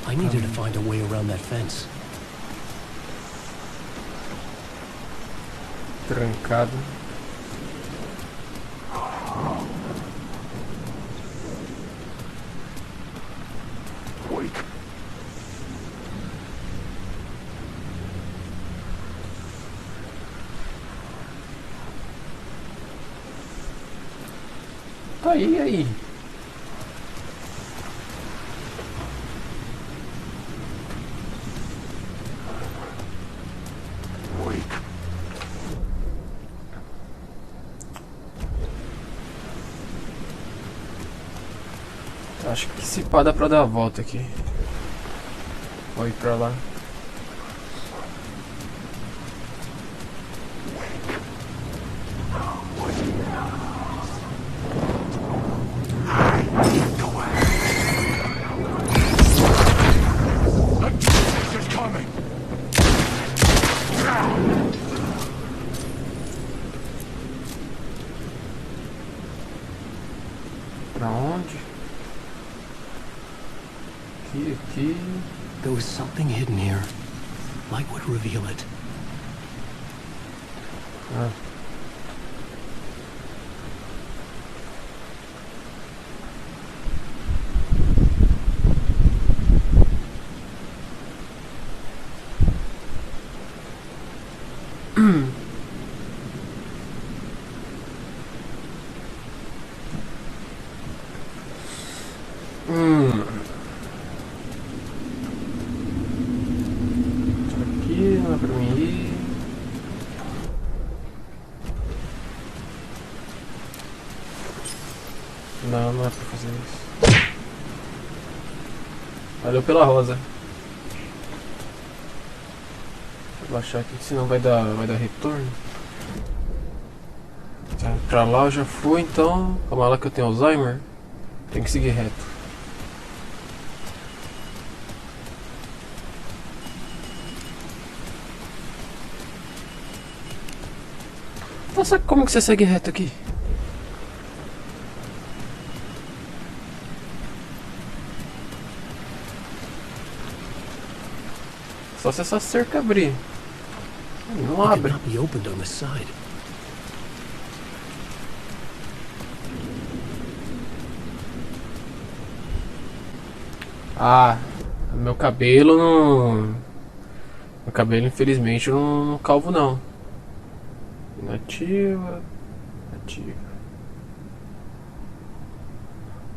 I needed to find a way around that fence. Trancado. Tá aí. Acho que se pá dá pra dar a volta aqui. Vou ir pra lá. Pra onde? Aqui. There was something hidden here. Light would reveal it. Ah. Aqui não é pra mim ir. Não é pra fazer isso. Valeu pela rosa. Vou baixar aqui, senão vai dar retorno. Tá, pra lá eu já fui, então. Calma lá que eu tenho Alzheimer. Tem que seguir reto. Nossa, como que você segue reto aqui? Só se essa cerca abrir. Não abre. It cannot be opened on the side. Ah, meu cabelo não... Meu cabelo infelizmente não calvo não. Inativa. Ativa.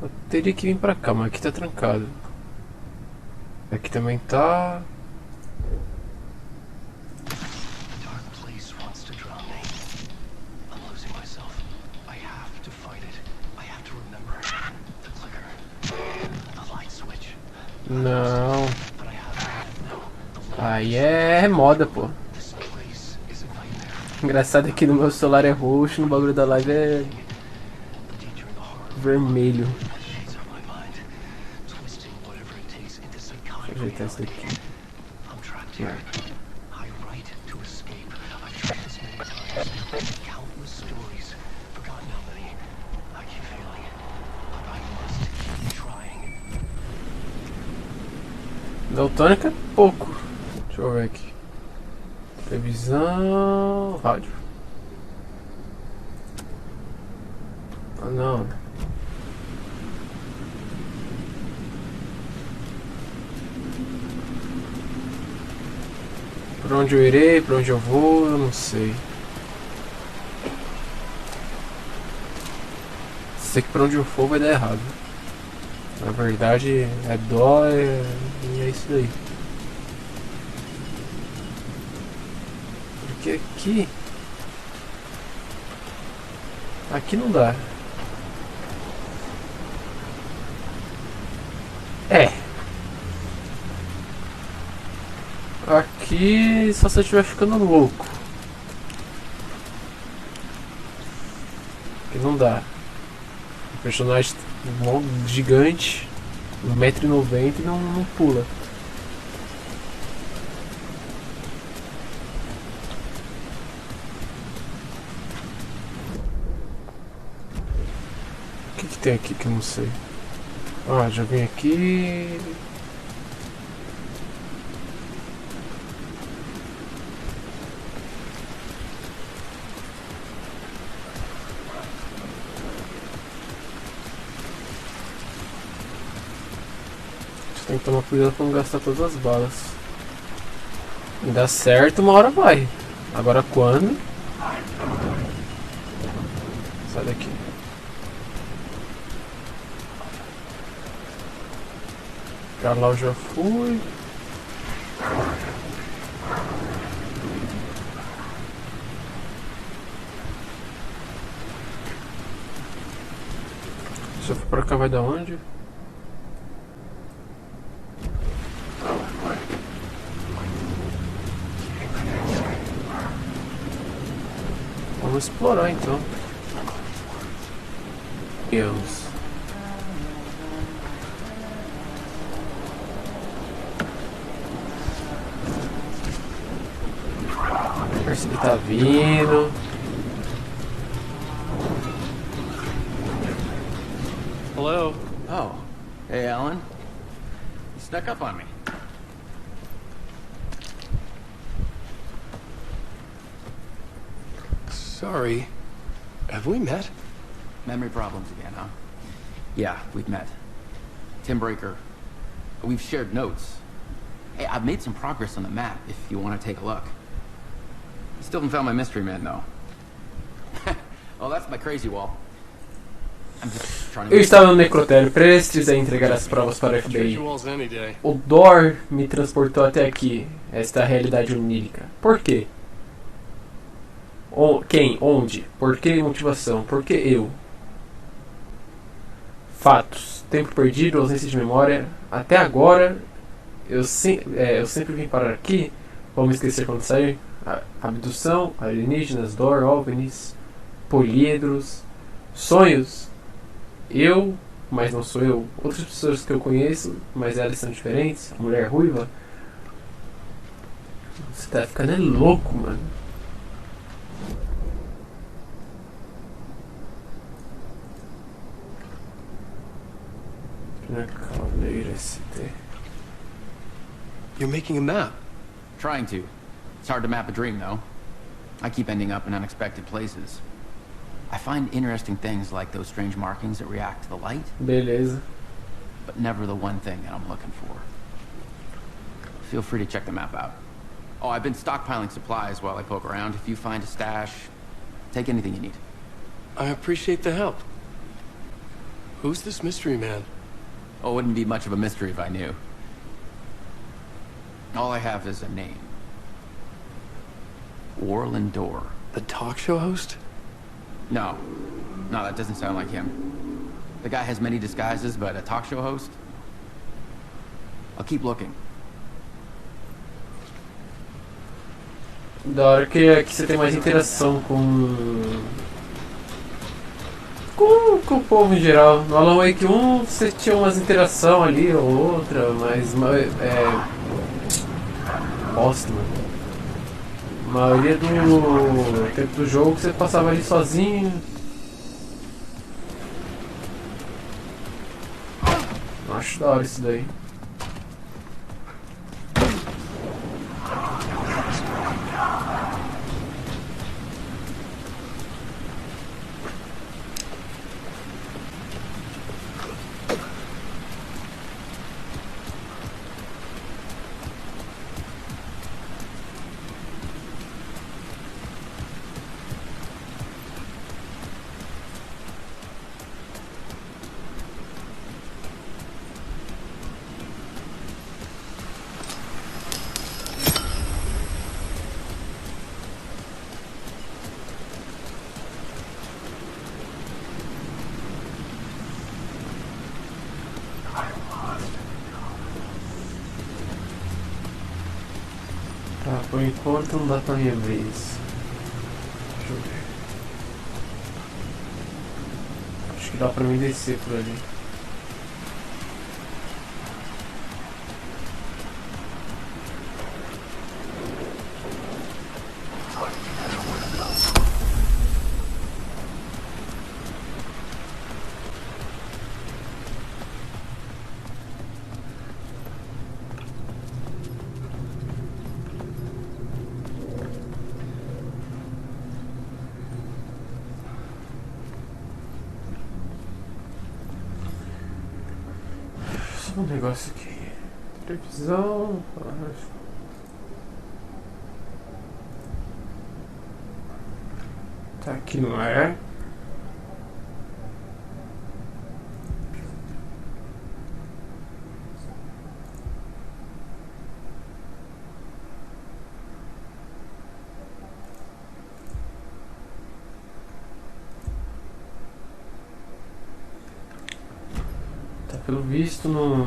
Eu teria que vir pra cá, mas aqui tá trancado. Aqui também tá... Não. Aí é moda, pô. Engraçado é que no meu celular é roxo, no bagulho da live é vermelho. Deixa eu ajeitar isso daqui. Daltônica é pouco. Deixa eu ver aqui. Televisão. Rádio. Ah, não. Pra onde eu irei, pra onde eu vou, eu não sei. Sei que pra onde eu for vai dar errado. Na verdade é dó e é isso daí. Porque aqui não dá. É. Aqui só se eu estiver ficando louco. Aqui não dá. O personagem gigante, 1,90 m e não pula. O que tem aqui que eu não sei? Ó, já vim aqui. Tem que tomar cuidado pra não gastar todas as balas. E dá certo, uma hora vai. Agora quando? Sai daqui. Pra lá eu já fui. Se eu for pra cá vai dar onde? Vamos explorar então. Deus. Ver se ele tá vindo. Hello? Oh, hey, Alan. You snuck up on me. Sorry. Have we met? Memory problems again, huh? Yeah, we've met. Tim Breaker. We've shared notes. Hey, I've made some progress on the map, if you want to take a look. Still haven't found my mystery man, though. Oh, that's my crazy wall. I'm just trying to... Eu estava no necrotério, prestes a entregar as provas para o FBI. O Dor me transportou até aqui, esta realidade onírica. Por quê? Quem? Onde? Por que motivação? Por que eu? Fatos. Tempo perdido, ausência de memória. Até agora, eu sempre vim parar aqui. Vamos esquecer quando sair. Abdução, alienígenas, Dor, OVNIs, poliedros, sonhos. Eu, mas não sou eu. Outras pessoas que eu conheço, mas elas são diferentes. A mulher ruiva. Você tá ficando louco, mano. You're making a map. Trying to. It's hard to map a dream, though. I keep ending up in unexpected places. I find interesting things like those strange markings that react to the light. Beleza. But never the one thing that I'm looking for. Feel free to check the map out. Oh, I've been stockpiling supplies while I poke around. If you find a stash, take anything you need. I appreciate the help. Who's this mystery man? Oh, it wouldn't be much of a mystery if I knew. All I have is a name. Warland Dorr. The talk show host? No, that doesn't sound like him. The guy has many disguises, but a talk show host? I'll keep looking. Da hora que aqui você tem mais interação com o povo em geral. No Alan Wake 1 você tinha umas interação ali ou outra, mas bosta, mano. A maioria do tempo do jogo você passava ali sozinho. Acho da hora isso daí. Tá, por enquanto não dá pra minha vez. Deixa eu ver. Acho que dá pra mim descer por ali. só um negócio aqui. Televisão. Tá aqui no ar. Pelo visto, não.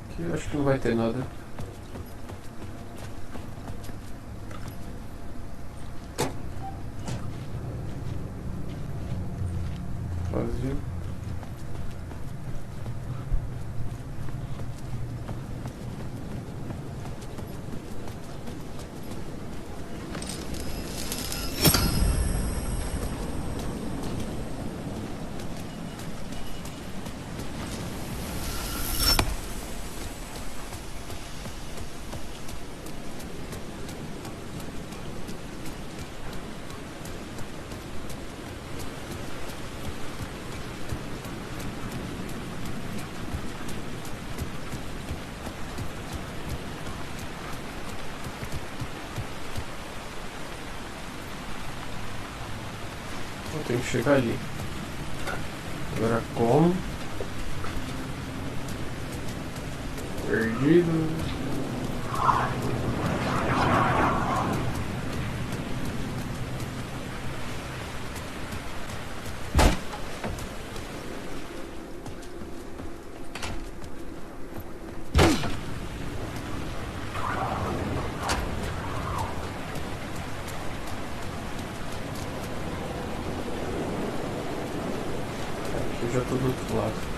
Aqui eu acho que não vai ter nada. Vazio. Eu tenho que chegar ali. Agora como? Perdido. Eu já tô do outro lado.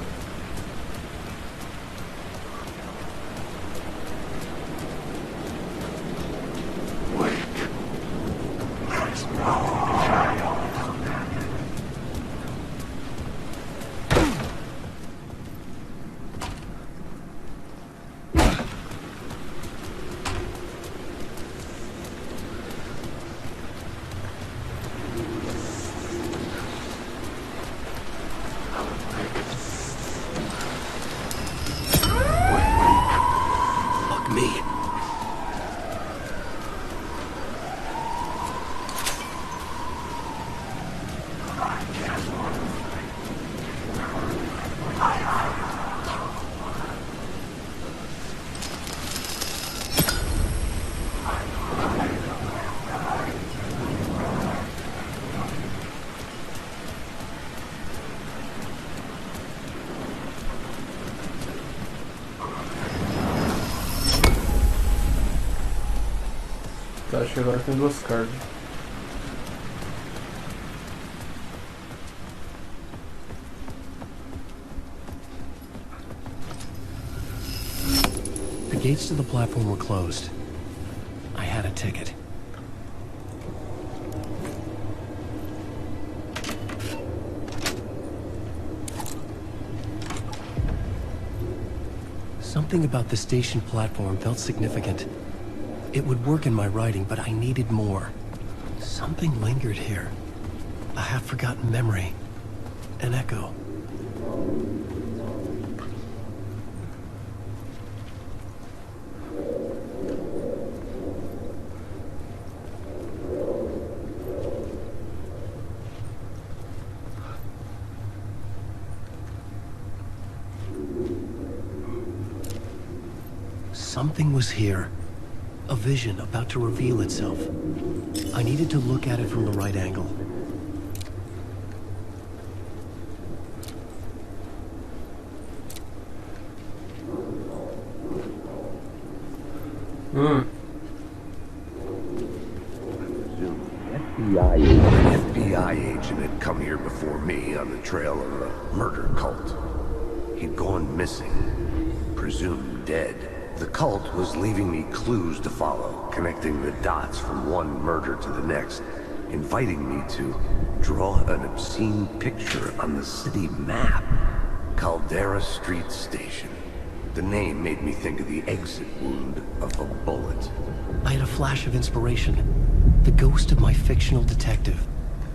Tá, acho que agora tem duas cargas. The gates to the platform were closed. I had a ticket. Something about the station platform felt significant. It would work in my writing, but I needed more. Something lingered here. A half-forgotten memory. An echo. Something was here. A vision about to reveal itself. I needed to look at it from the right angle. FBI agent had come here before me on the trail of a murder cult. He'd gone missing, presumed dead. The cult was leaving me clues to follow, connecting the dots from one murder to the next, inviting me to draw an obscene picture on the city map. Caldera Street Station. The name made me think of the exit wound of a bullet. I had a flash of inspiration. The ghost of my fictional detective.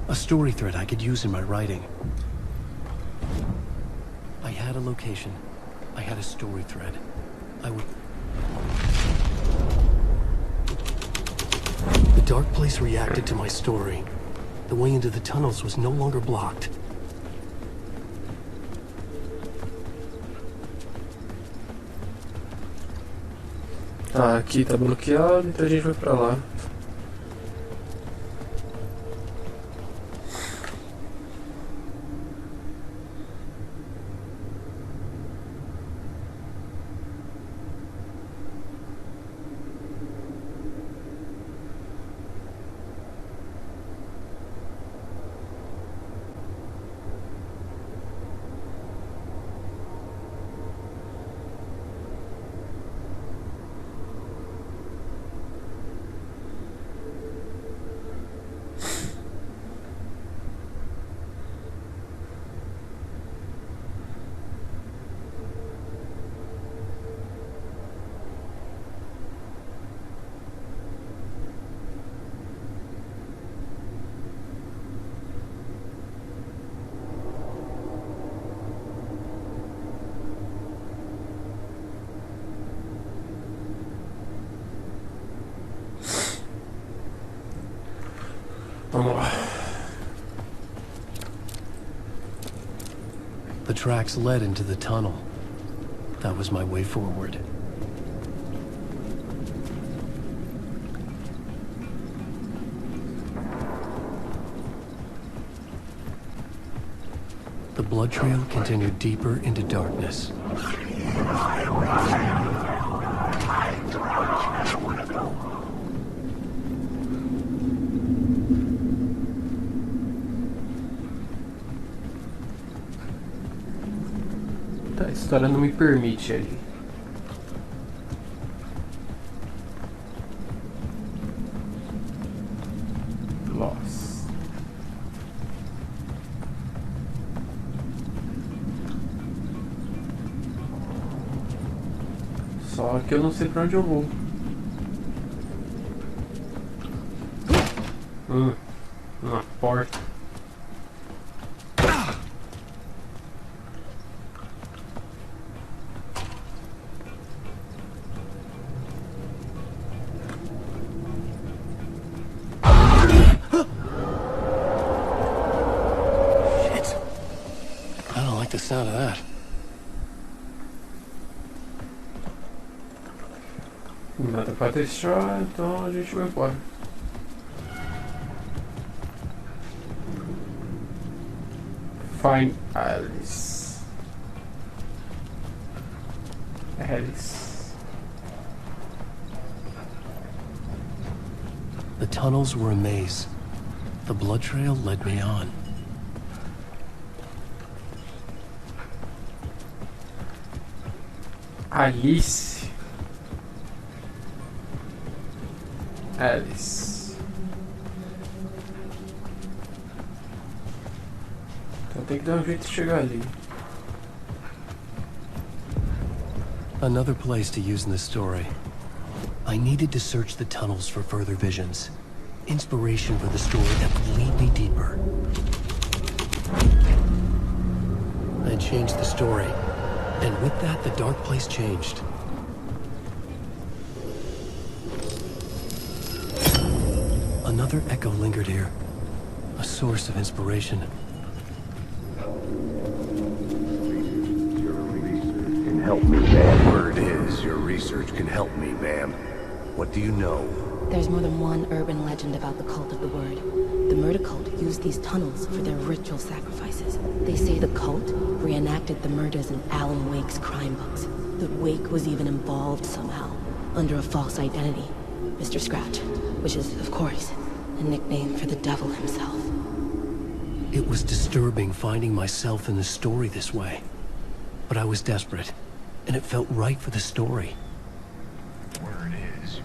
A story thread I could use in my writing. I had a location. I had a story thread. I would... The dark place reacted to my story. The way into the tunnels was no longer blocked. Tá, aqui tá bloqueado, então a gente vai pra lá. Vamos lá. The tracks led into the tunnel. That was my way forward. The blood trail continued deeper into darkness. Tá, a história não me permite ali. Lost. Só que eu não sei pra onde eu vou. Uma porta. The sound of that. Nada pra deixar, então a gente vai embora. Find Alice. The tunnels were a maze. The blood trail led me on. Alice. Então tem que dar um jeito de chegar ali. Another place to use in the story. I needed to search the tunnels for further visions. Inspiration for the story that would lead me deeper. I changed the story. And with that, the dark place changed. Another echo lingered here. A source of inspiration. Can help me, ma'am. Word is, your research can help me, ma'am. What do you know? There's more than one urban legend about the cult of the word. The murder cult used these tunnels for their ritual sacrifices. They say the cult reenacted the murders in Alan Wake's crime books. That Wake was even involved somehow, under a false identity. Mr. Scratch, which is, of course, a nickname for the devil himself. It was disturbing finding myself in the story this way. But I was desperate, and it felt right for the story. Word is.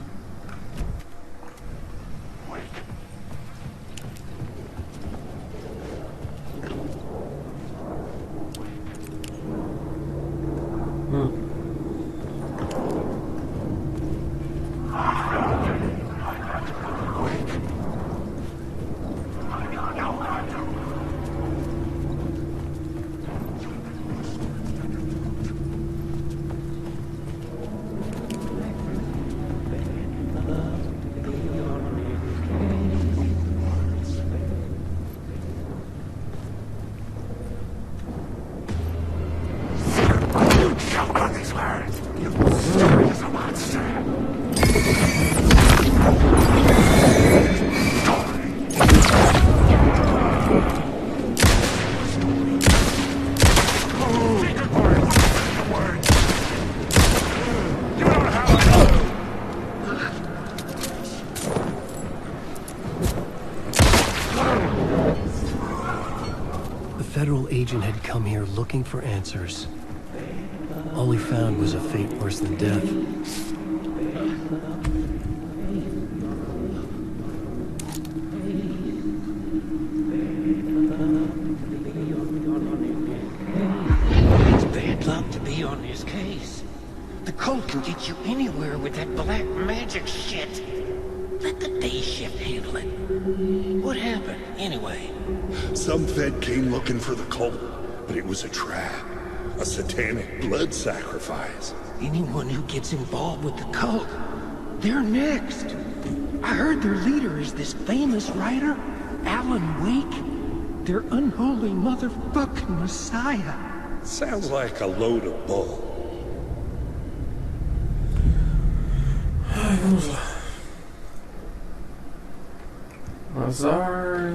The federal agent had come here looking for answers. All he found was a fate worse than death. It's bad luck to be on this case. The cult can get you anywhere with that black magic shit. Let the day shift handle it. What happened, anyway? Some Fed came looking for the cult, but it was a trap. A satanic blood sacrifice. Anyone who gets involved with the cult, they're next. I heard their leader is this famous writer, Alan Wake. Their unholy motherfucking messiah. Sounds like a load of bull. Vamos lá. Azar.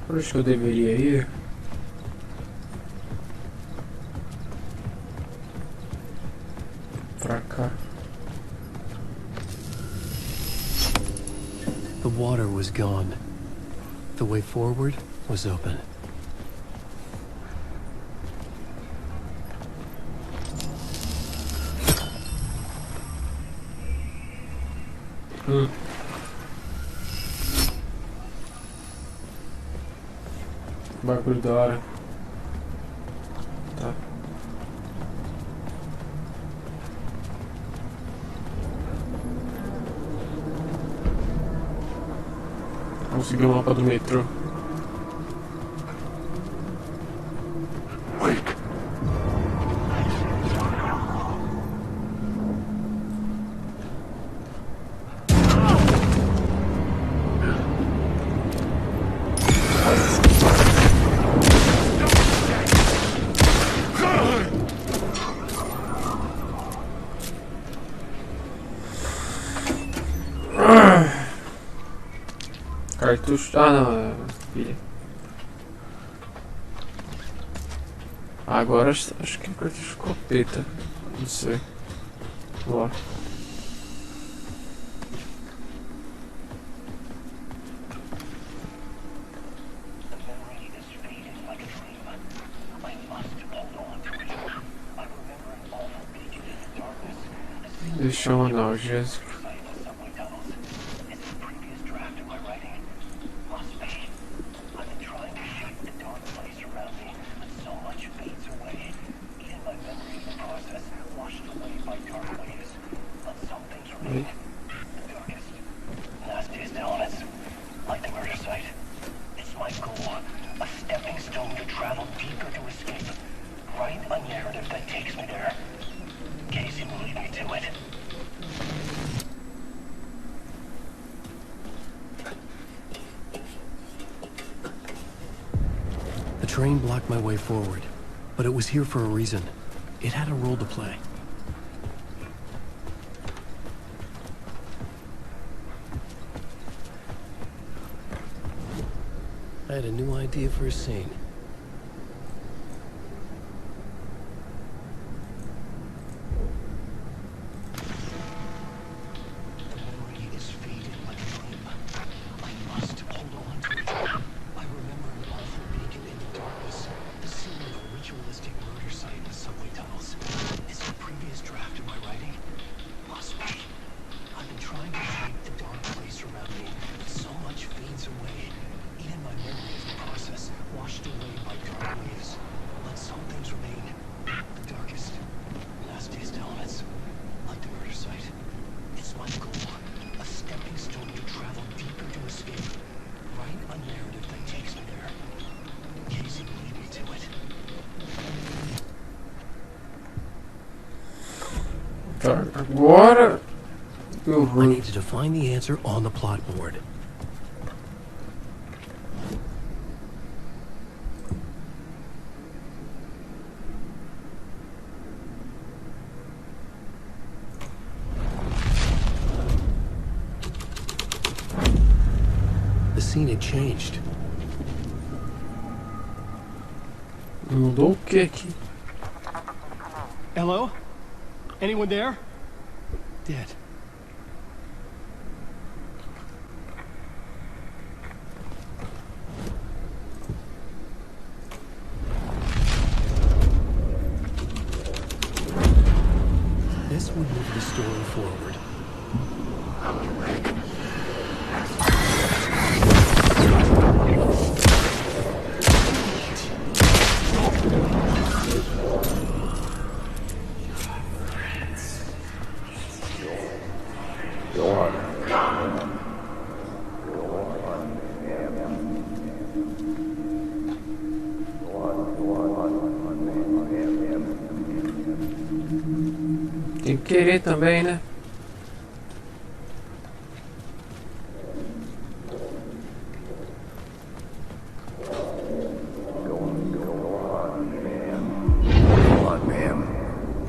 Por onde que eu deveria ir? Pra cá. The water was gone. The way forward was open. Bagulho da hora. Tá. Consegui o mapa do metrô. Cartucho. Ah, não, é pilha. Agora acho que é cartucho de escopeta. Não sei. Vamos lá. Deixa um analgésico. The train blocked my way forward, but it was here for a reason. It had a role to play. I had a new idea for a scene. Agora eu vou. I needed to find the answer on the plot board. The scene had changed. Mudou o que aqui? Hello? Anyone there? Dead. Tem que querer também, né?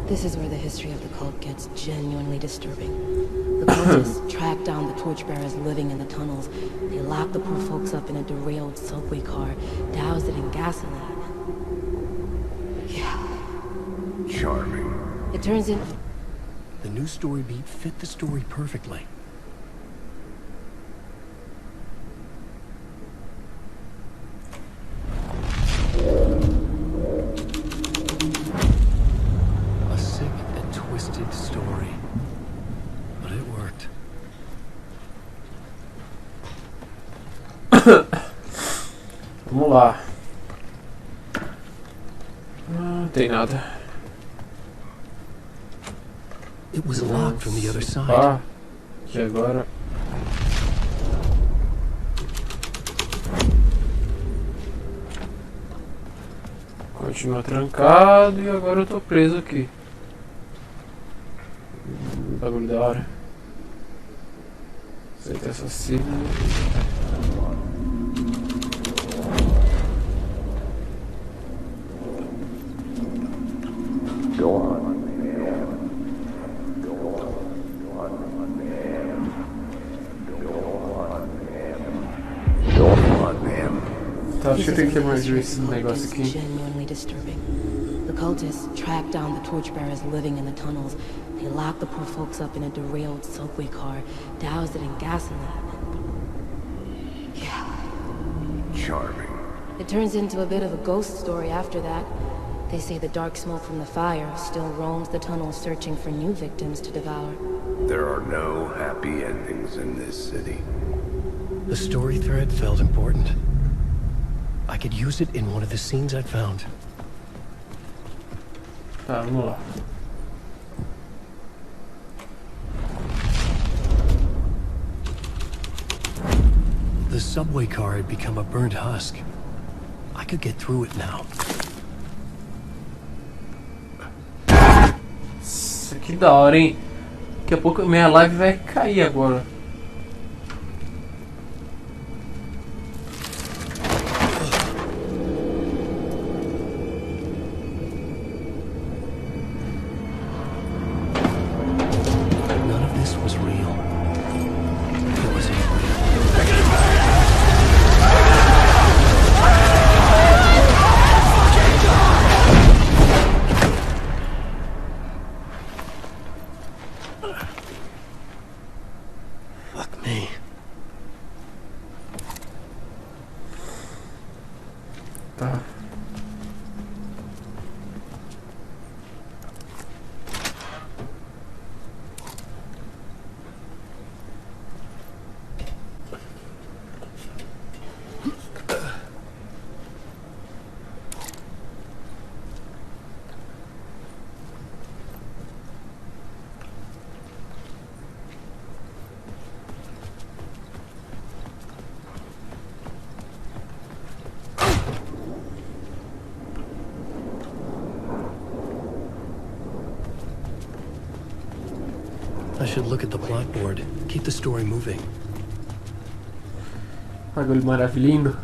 This is where the history of the cult gets genuinely disturbing. The cultists track down the torchbearers living in the tunnels. They lock the poor folks up in a derailed subway car, douse it in gasoline. Yeah. Charming. It turns in... The new story beat fit the story perfectly. A sick and twisted story. But it worked. Vamos lá. Não tem nada. It was locked from the other side. Ah, que agora... Continua trancado e agora eu tô preso aqui. Bagulho da hora. Aceita assassino. Go on. Tá, acho que eu tenho que quebrar esse negócio It's aqui. genuinely disturbing. The cultists track down the torchbearers living in the tunnels. They lock the poor folks up in a derailed subway car, douse it in gasoline. Yeah. Charming. It turns into a bit of a ghost story after that. They say the dark smoke from the fire still roams the tunnels searching for new victims to devour. There are no happy endings in this city. The story thread felt important. I could use it in one of the scenes I'd found. Tá, vamos lá. The subway car had become a burnt husk. I could get through it now. Isso aqui da hora, hein? Daqui a pouco minha live vai cair agora. None of this was real. It wasn't real. Fuck me. Tá. I should look at the plot board. Keep the story moving. Bagulho maravilhoso.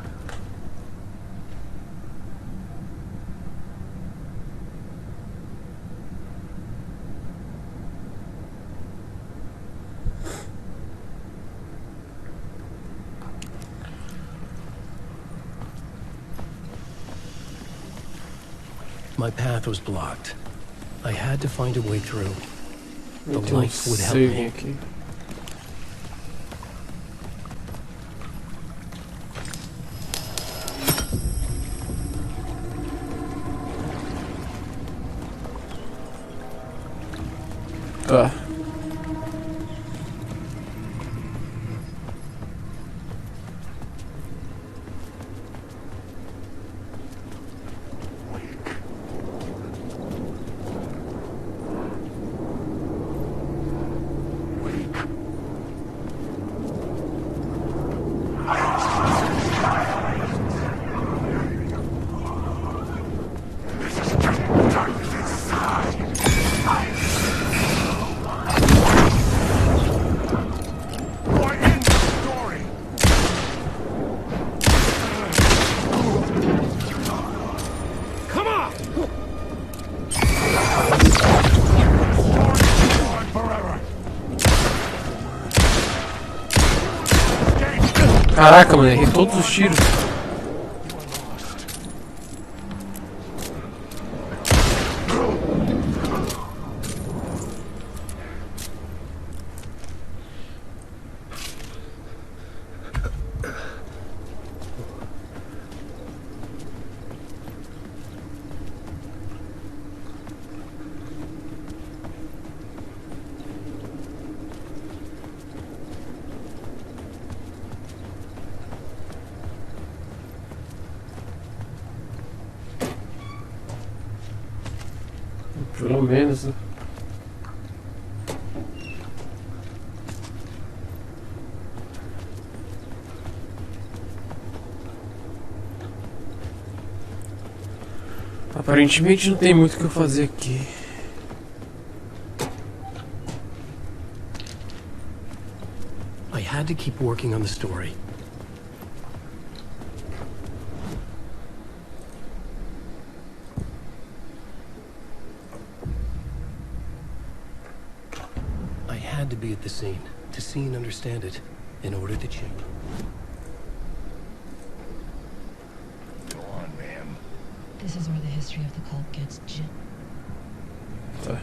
My path was blocked. I had to find a way through. The Tem um light would help save me. aqui. Tá. Caraca, mano, errei todos os tiros. Pelo menos, né? Aparentemente não tem muito o que eu fazer aqui. I had to keep working on the story. I had to be at the scene, to see and understand it, in order to change. Go on, ma'am. This is where the history of the cult gets Tá.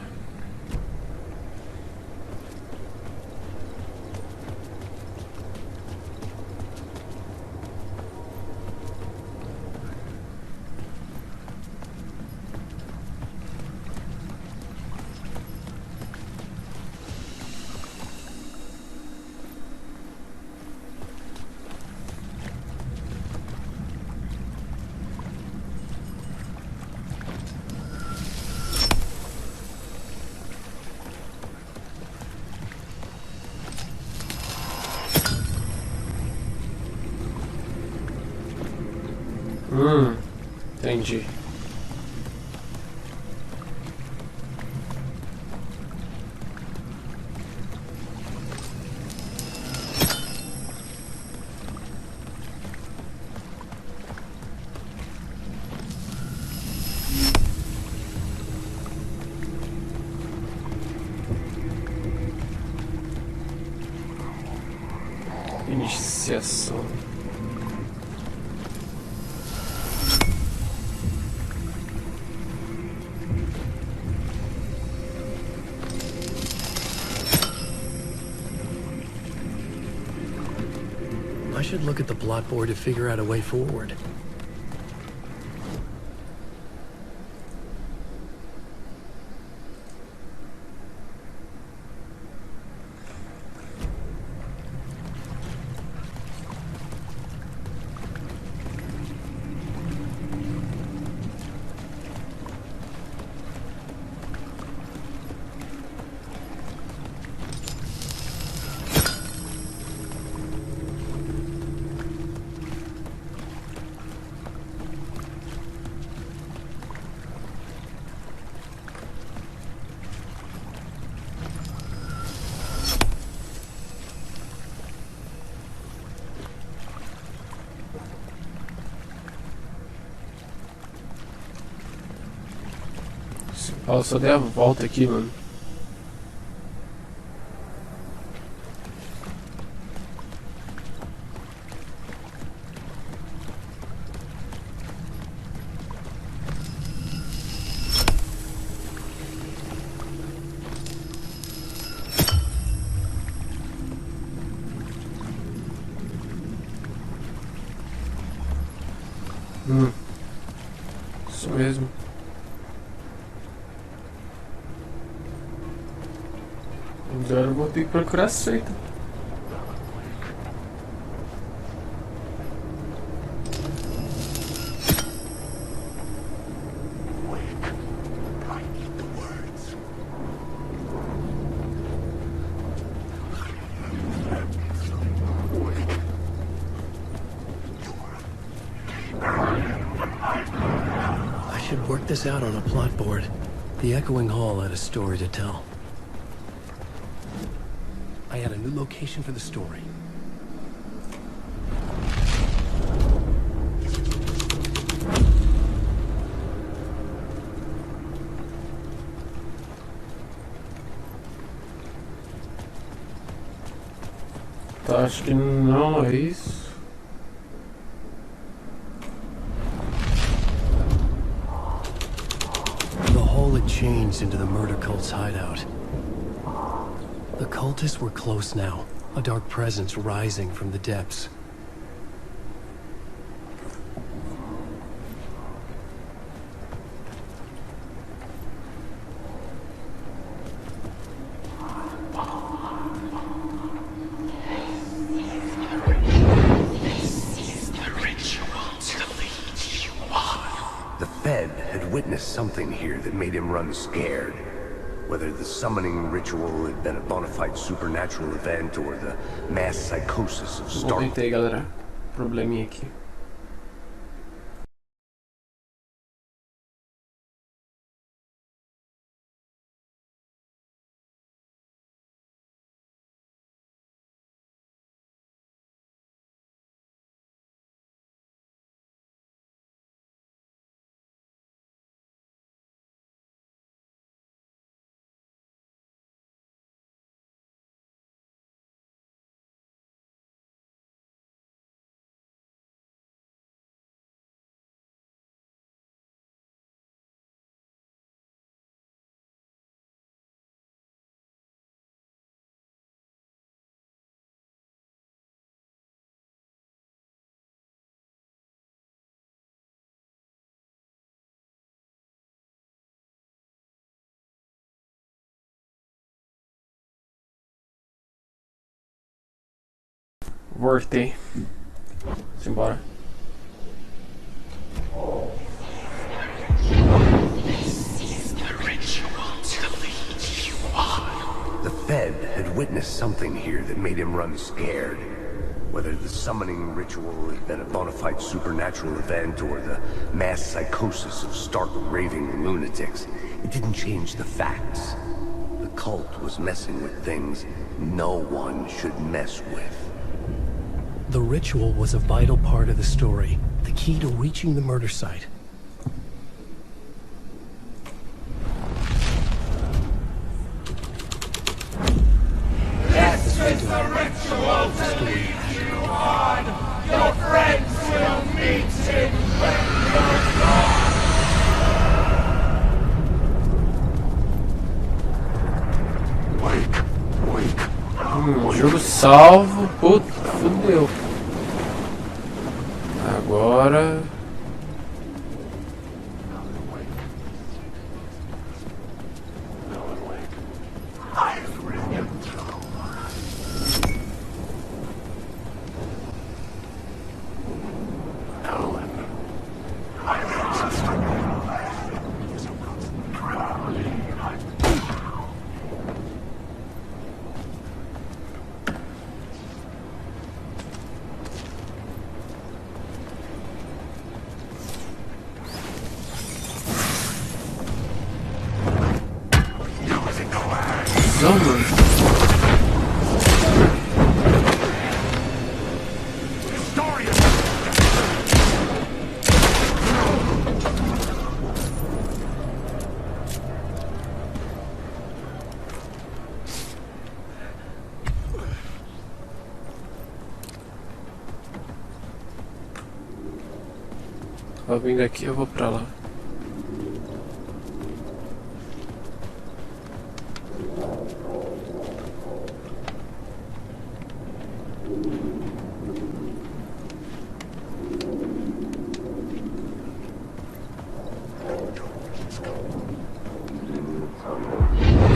Entendi. Iniciação. I should look at the plot board to figure out a way forward. Eu só dei a volta aqui, mano. Isso mesmo. Agora eu vou ter que procurar a seita. I should work this out on a plot board. The echoing hall had a story to tell. I had a new location for the story. Tá, acho que não é isso. changed into the murder cult's hideout. The cultists were close now, a dark presence rising from the depths. Something here that made him run scared. Whether the summoning ritual had been a bona fide supernatural event or the mass psychosis of stark. Aí, galera. Probleminha aqui. Voltei. Simbora. The Fed had witnessed something here that made him run scared. Whether the summoning ritual had been a bona fide supernatural event or the mass psychosis of stark raving lunatics, it didn't change the facts. The cult was messing with things no one should mess with. The ritual was a vital part of the story, the key to reaching the murder site. This is the ritual to lead you on. Your friends will meet him when you're gone. Jogo salvo. Puta, fudeu. Agora... Vou vir daqui, eu vou pra lá.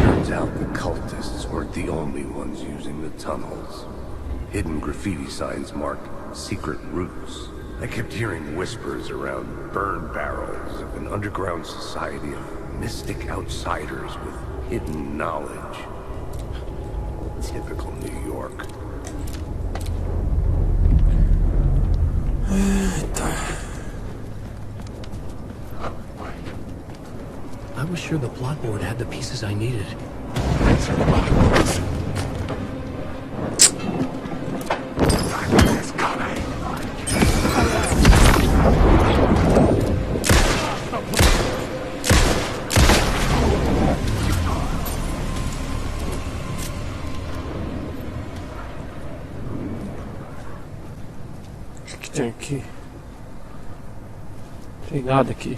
Turns out the cultists weren't the only ones using the tunnels. Hidden graffiti signs marked secret routes. I kept hearing whispers around burn barrels of an underground society of mystic outsiders with hidden knowledge. Typical New York. I was sure the plot board had the pieces I needed. O que tem aqui? Não tem nada aqui.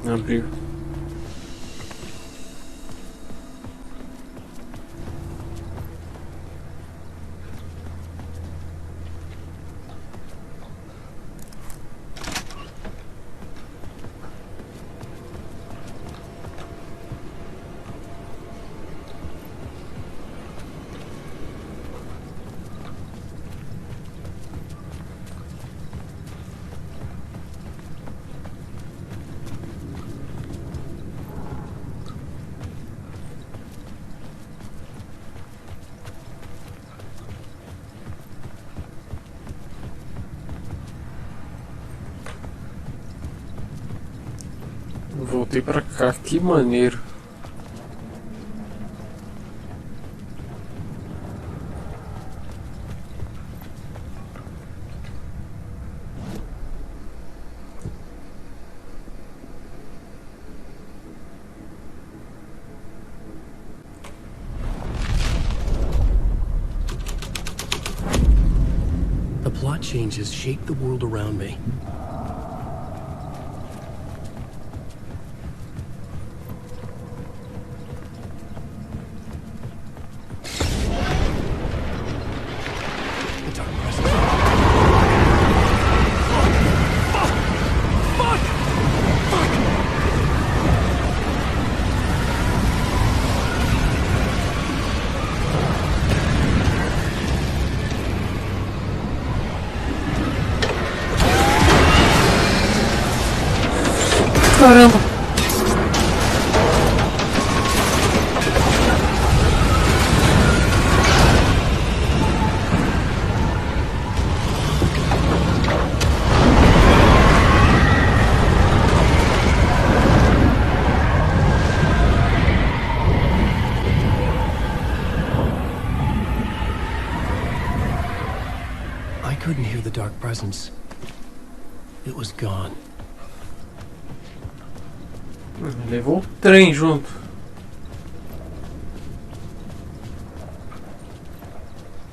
Abriu. Voltei pra cá, que maneiro. The plot changes shape the world around me. Caramba! I couldn't hear the dark presence. It was gone. Levou o trem junto.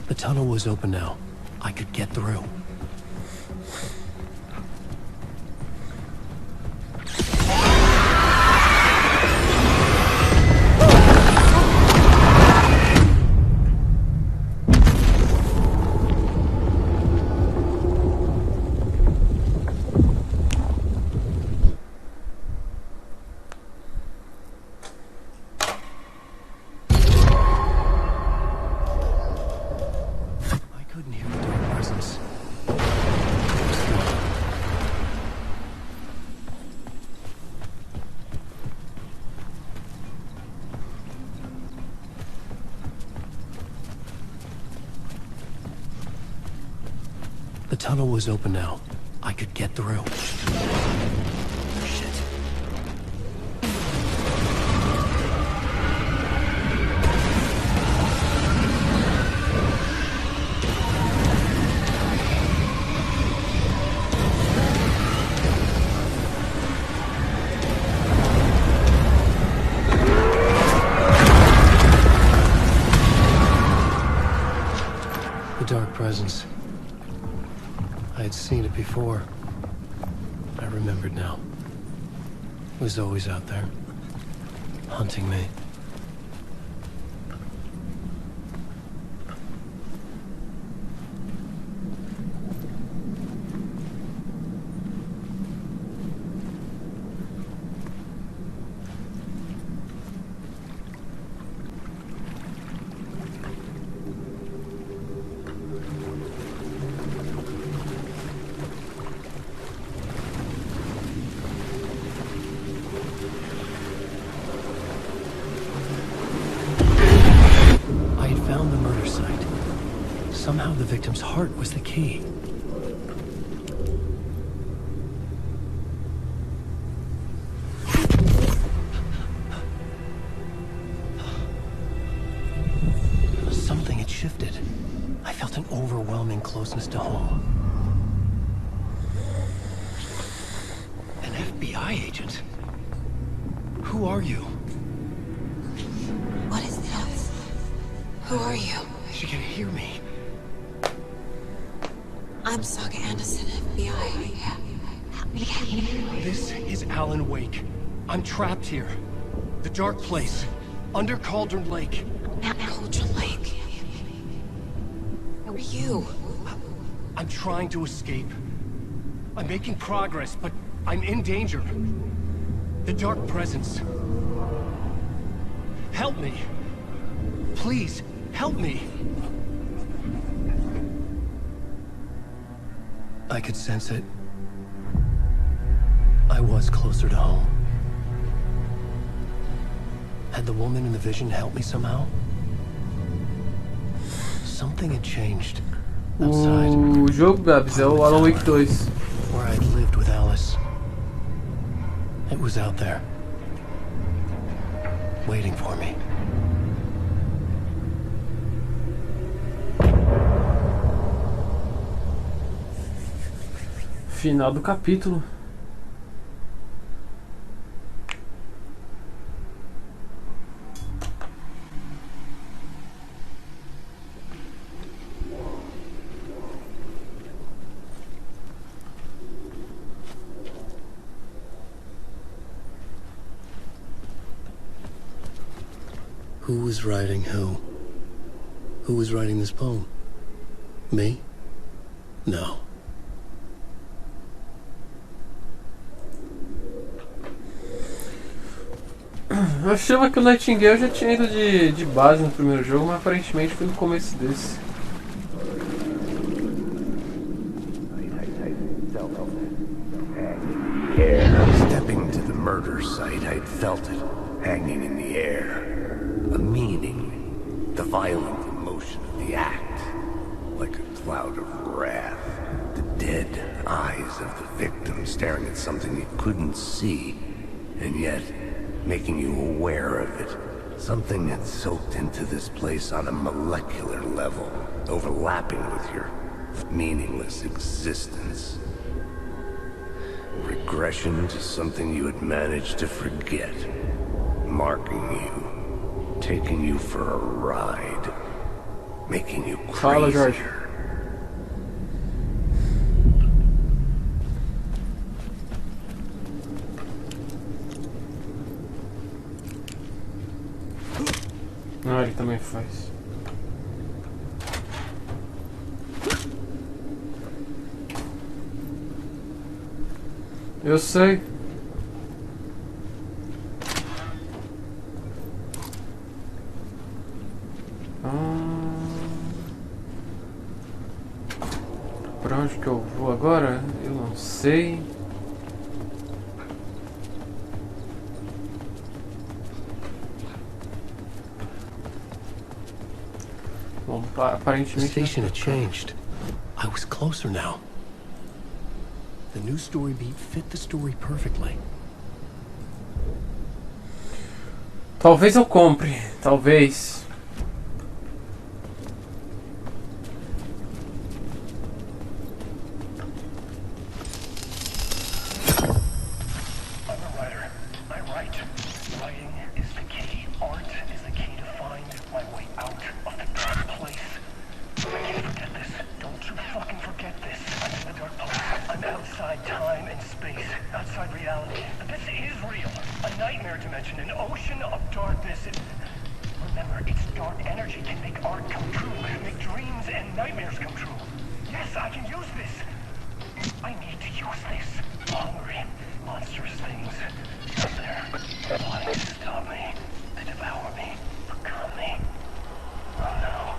The tunnel was open now. I could get through. The tunnel was open now. I could get through. Shit. The dark presence. I had seen it before. I remembered now. It was always out there, hunting me. Somehow the victim's heart was the key. Something had shifted. I felt an overwhelming closeness to home. An FBI agent? Who are you? What is this? Who are you? She can hear me. I'm Saga Anderson, FBI. This is Alan Wake. I'm trapped here. The dark place. Under Cauldron Lake. Cauldron Lake. Who are you? I'm trying to escape. I'm making progress, but I'm in danger. The dark presence. Help me. Please, help me. I could sense it. I was closer to home. Had the woman in the vision helped me somehow? Something had changed. Outside. O jogo, Gabs, é o Alan Wake 2. Where I'd lived with Alice. It was out there. Waiting for me. Final do capítulo. Who was writing who? Who was writing this poem? Me? No. Eu achava que o Nightingale já tinha ido de base no primeiro jogo, mas aparentemente foi no começo desse. Stepping to the murder site, I'd felt it, hanging in the air. A meaning, the violent emotion of the act, like a cloud of wrath. The dead eyes of the victim staring at something you couldn't see, and yet making you aware of it. Something that soaked into this place on a molecular level, overlapping with your meaningless existence. Regression to something you had managed to forget, marking you, taking you for a ride, making you Fala, Jorge. crazier. Ah, ele também faz. Eu sei. Pra onde que eu vou agora? Eu não sei. Bom, The aparentemente. station had changed. I was closer now. The new story beat fit the story perfectly. Talvez eu compre. Talvez. I'm a writer. I write. Writing is the key. Art is the key to find my way out of the dark place. I can't forget this. Don't you fucking forget this. I'm in the dark place. I'm outside time and space. Outside reality. This is real. A nightmare dimension. An ocean of darkness. Remember, its dark energy can make art come true. Make dreams and nightmares come true. Yes, I can use this. I need to use this. Hungry, monstrous things out there, wanting to stop me, to devour me, become me. Oh no.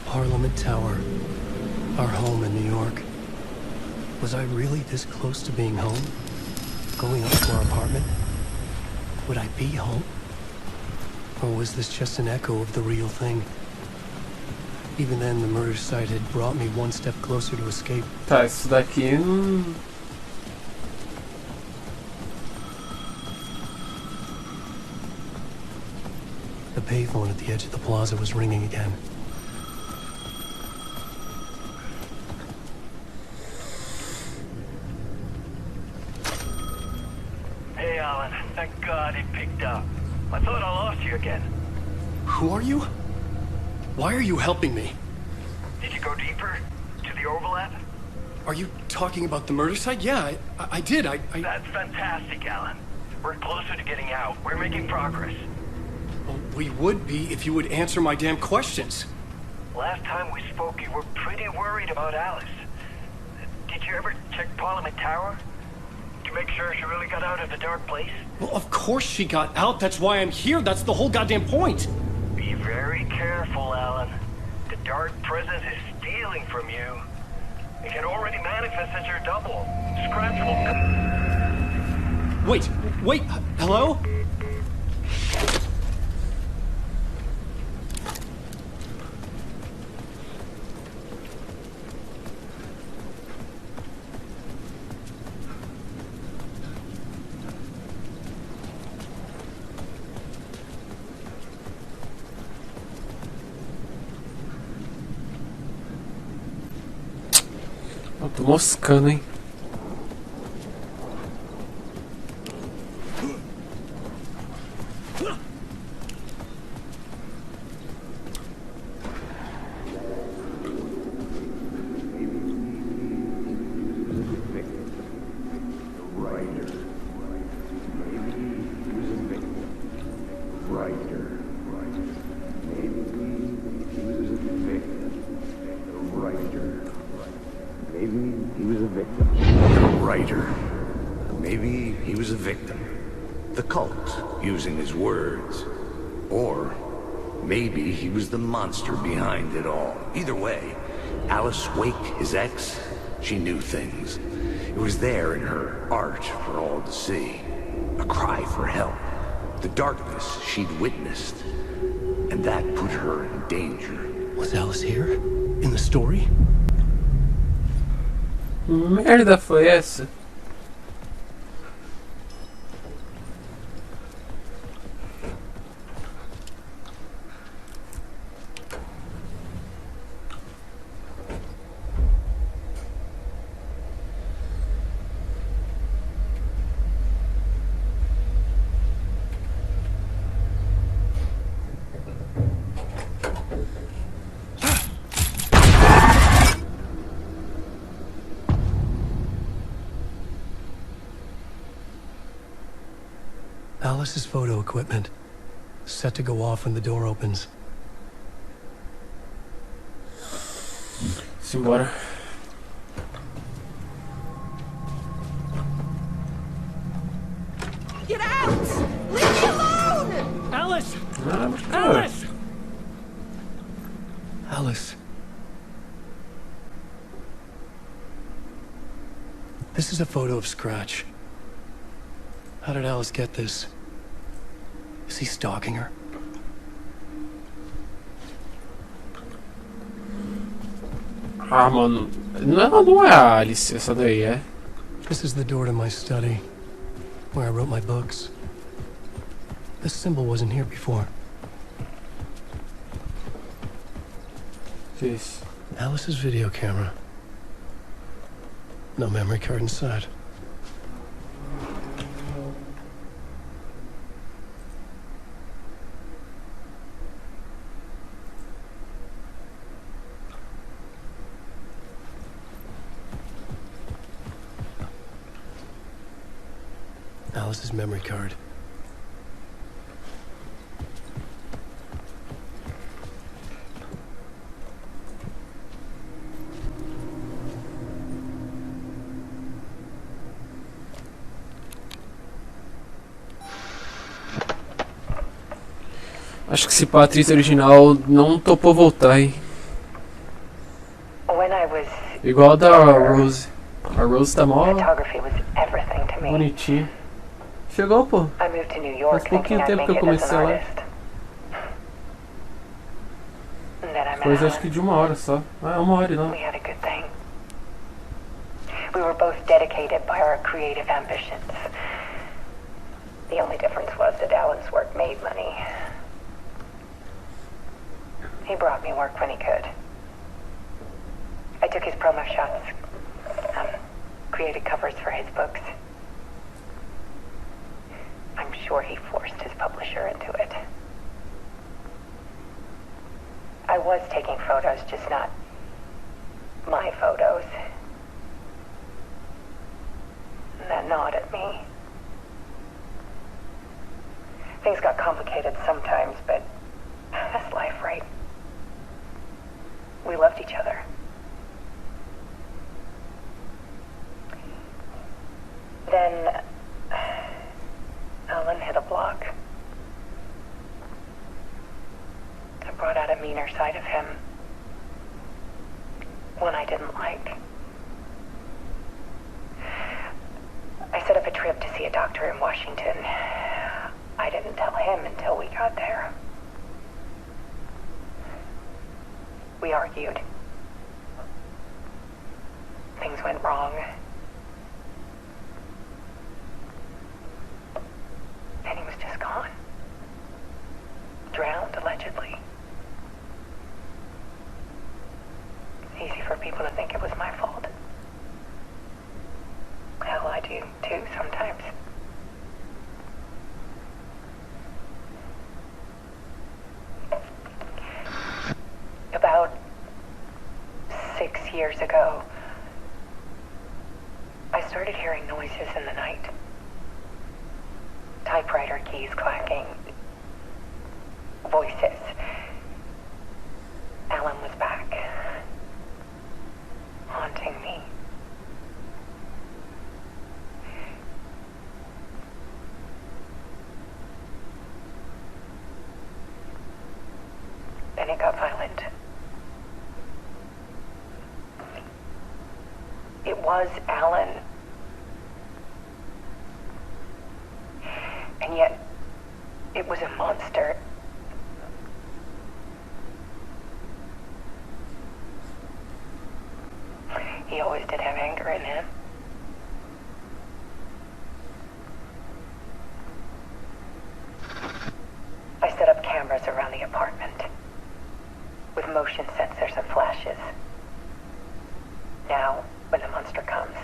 Parliament Tower, our home in New York. Was I really this close to being home? Going up to our apartment? Would I be home? Or was this just an echo of the real thing? Even then, the murder site had brought me one step closer to escape. Tá, isso daqui não. The payphone at the edge of the plaza was ringing again. Hey, Alan. Thank God it picked up. I thought I lost you again. Who are you? Why are you helping me? Did you go deeper? To the overlap? Are you talking about the murder site? Yeah, I did. That's fantastic, Alan. We're closer to getting out. We're making progress. Well, we would be if you would answer my damn questions. Last time we spoke, you were pretty worried about Alice. Did you ever check Parliament Tower? To make sure she really got out of the dark place? Well, of course she got out. That's why I'm here. That's the whole goddamn point. Be very careful, Alan. The dark presence is stealing from you. It can already manifest as your double. Scratch will... Wait, hello? Eu tô moscando, hein? Maybe he was a victim. The cult, using his words. Or maybe he was the monster behind it all. Either way, Alice Wake, his ex, she knew things. It was there in her art for all to see. A cry for help. The darkness she'd witnessed. And that put her in danger. Was Alice here? In the story? Merda foi essa? Alice's photo equipment. Set to go off when the door opens. Simbora. Get out! Leave me alone! Alice! Ah, Alice! Alice. This is a photo of Scratch. How did Alice get this? Is he stalking her? Ah, mano. Não é a Alice essa daí, é? This is the door to my study, where I wrote my books. This symbol wasn't here before. Isso. Alice's video camera. No memory card inside. Alice's memory card. Acho que se a atriz original não topou voltar, hein? Igual a da Rose. A Rose tá mó bonitinha. Chegou, pô. Faz pouquinho tempo que eu comecei lá. Coisa acho que de 1 hora só. Ah, 1 hora e não. We were both dedicated by our creative ambitions. The only difference was that Alan's work made money. He brought me work when he could. I took his promo shots, created covers for his books. I'm sure he forced his publisher pressure into it. I was taking photos, just not my photos. And that gnawed at me. Things got complicated sometimes, but that's life, right? We loved each other. Then Alan hit a block. I brought out a meaner side of him. One I didn't like. I set up a trip to see a doctor in Washington. I didn't tell him until we got there. We argued. Things went wrong. And he was just gone. Drowned, allegedly. It's easy for people to think it was my fault. Hell, I do too sometimes. About 6 years ago, I started hearing noises in the night. Typewriter keys clacking. Voices. Alan was back. Haunting me. Then it got violent. It was Alan. And yet, it was a monster. He always did have anger in him. I set up cameras around the apartment with motion sensors and flashes. Now, when the monster comes,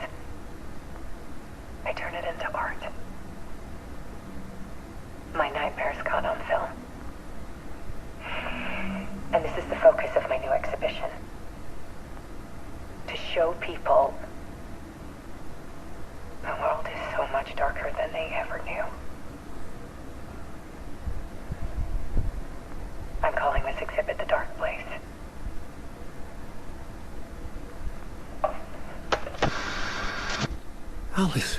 I turn it into art. My nightmares caught on film. And this is the focus of my new exhibition. To show people the world is so much darker than they ever knew. I'm calling this exhibit The Dark Place. Alice.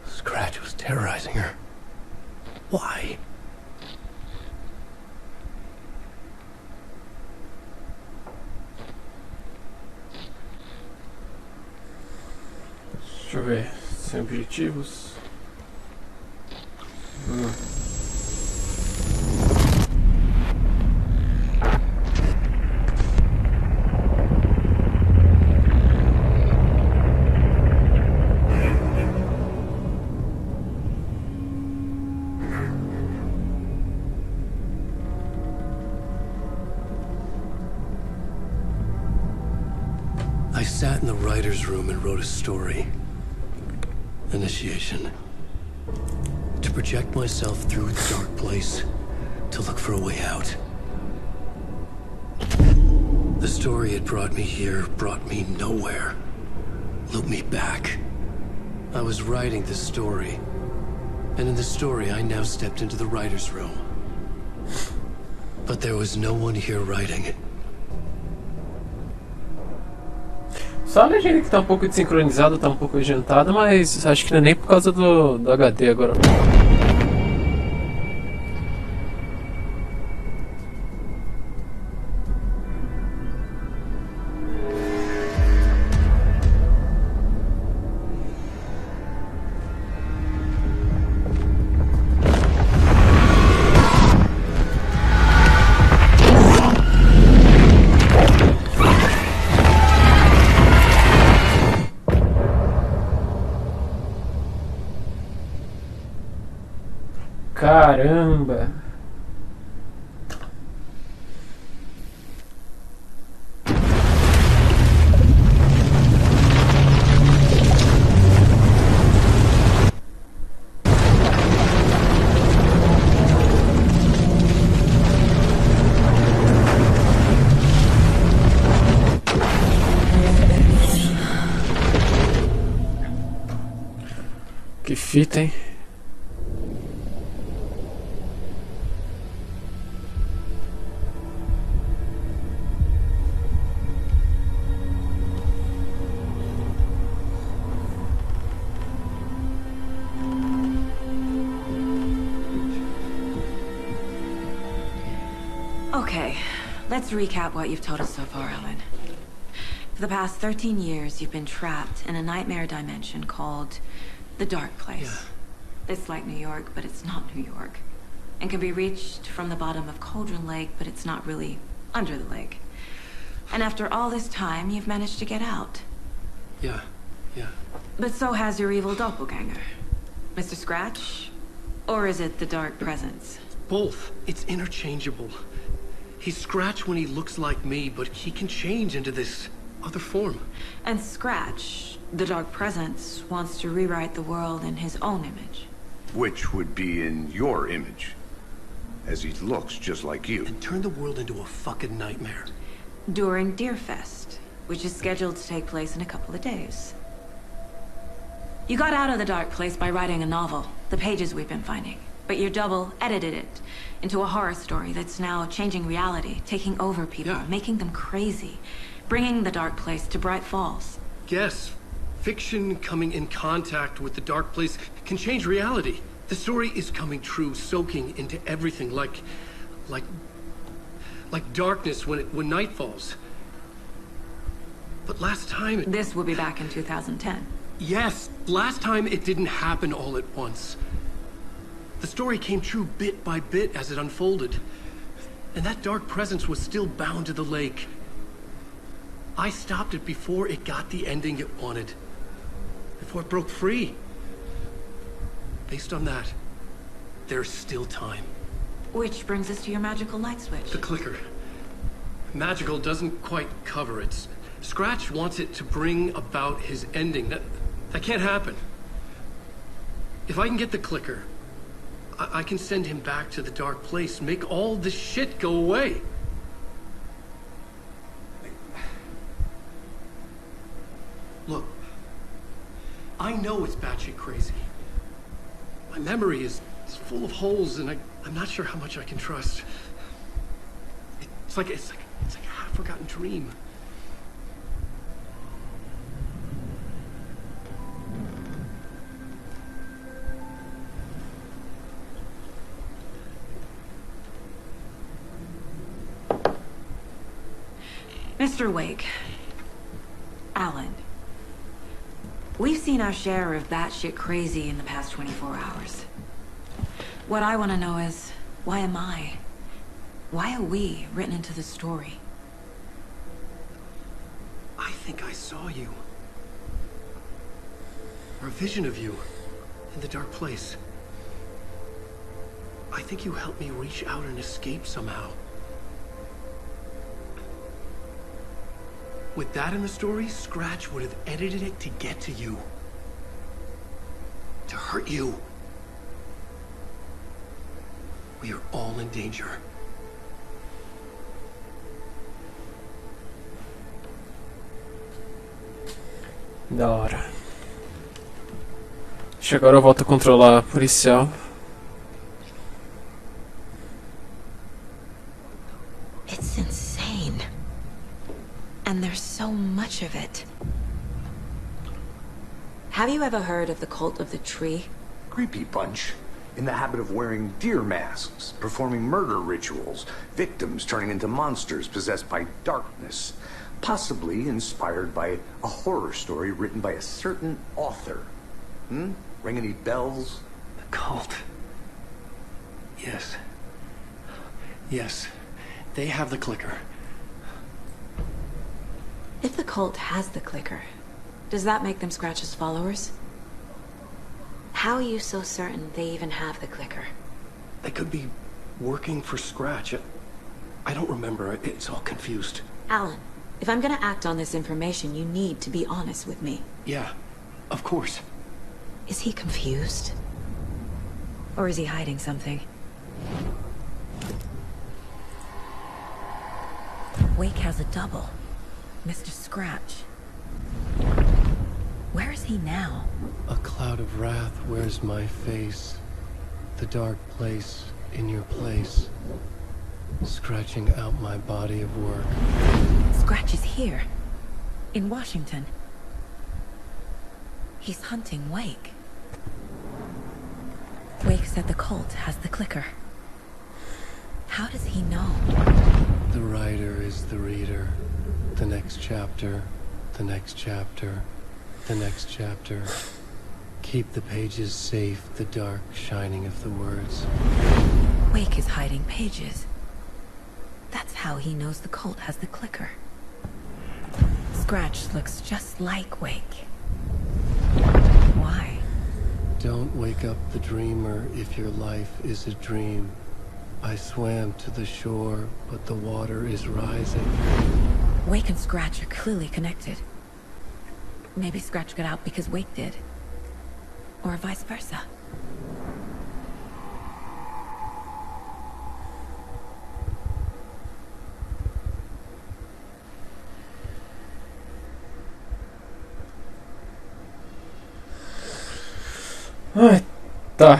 Scratch was terrorizing her. Why? Deixa eu ver. Sem objetivos. I sat in the writer's room and wrote a story. Initiation. To project myself through the dark place, to look for a way out. The story had brought me here, brought me nowhere. Looped me back. I was writing the story. And in the story, I now stepped into the writer's room. But there was no one here writing. Só a legenda que tá um pouco desincronizada, tá um pouco agitada, mas acho que não é nem por causa do HD agora. Caramba! fita, hein? Okay, let's recap what you've told us so far, Alan. For the past 13 years, you've been trapped in a nightmare dimension called the Dark Place. Yeah. It's like New York, but it's not New York. And can be reached from the bottom of Cauldron Lake, but it's not really under the lake. And after all this time, you've managed to get out. Yeah. But so has your evil doppelganger. Mr. Scratch? Or is it the Dark Presence? Both. It's interchangeable. He's Scratch when he looks like me, but he can change into this other form. And Scratch, the Dark Presence, wants to rewrite the world in his own image. Which would be in your image, as he looks just like you. And turn the world into a fucking nightmare. During Deerfest, which is scheduled to take place in a couple of days. You got out of the Dark Place by writing a novel, the pages we've been finding. But your double edited it into a horror story that's now changing reality, taking over people, making them crazy, bringing the Dark Place to Bright Falls. Yes, fiction coming in contact with the Dark Place can change reality. The story is coming true, soaking into everything like darkness when night falls. But last time This will be back in 2010. Yes, last time it didn't happen all at once. The story came true bit by bit as it unfolded. And that dark presence was still bound to the lake. I stopped it before it got the ending it wanted. Before it broke free. Based on that, there's still time. Which brings us to your magical light switch. The clicker. Magical doesn't quite cover it. Scratch wants it to bring about his ending. That can't happen. If I can get the clicker, I can send him back to the Dark Place, make all this shit go away. Look, I know it's batshit crazy. My memory is full of holes, and I'm not sure how much I can trust. It's like a half-forgotten dream. Mr. Wake, Alan, we've seen our share of batshit crazy in the past 24 hours. What I want to know is, why am I? Why are we written into the story? I think I saw you. Or a vision of you in the Dark Place. I think you helped me reach out and escape somehow. With that in the story, Scratch would have edited it to get to you. To hurt you. We are all in danger. Da hora. Acho que agora eu volto a controlar a policial. It's insane. And there's so much of it. Have you ever heard of the Cult of the Tree? Creepy bunch. In the habit of wearing deer masks, performing murder rituals, victims turning into monsters possessed by darkness, possibly inspired by a horror story written by a certain author. Ring any bells? The cult. Yes. Yes. They have the clicker. If the cult has the clicker, does that make them Scratch's followers? How are you so certain they even have the clicker? They could be working for Scratch. I don't remember. It's all confused. Alan, if I'm gonna act on this information, you need to be honest with me. Yeah, of course. Is he confused? Or is he hiding something? Wake has a double. Mr. Scratch. Where is he now? A cloud of wrath wears my face. The dark place in your place. Scratching out my body of work. Scratch is here. In Washington. He's hunting 𝐏𝐿. 𝐏𝐿 said the cult has the clicker. How does he know? The writer is the reader. The next chapter, the next chapter, the next chapter. Keep the pages safe, the dark shining of the words. 𝐏𝐿 is hiding pages. That's how he knows the cult has the clicker. Scratch looks just like 𝐏𝐿. Why? Don't wake up the dreamer if your life is a dream. I swam to the shore, but the water is rising. 𝐏𝐿 and Scratch are clearly connected. Maybe Scratch got out because 𝐏𝐿 did. Or vice versa. Ai, tá.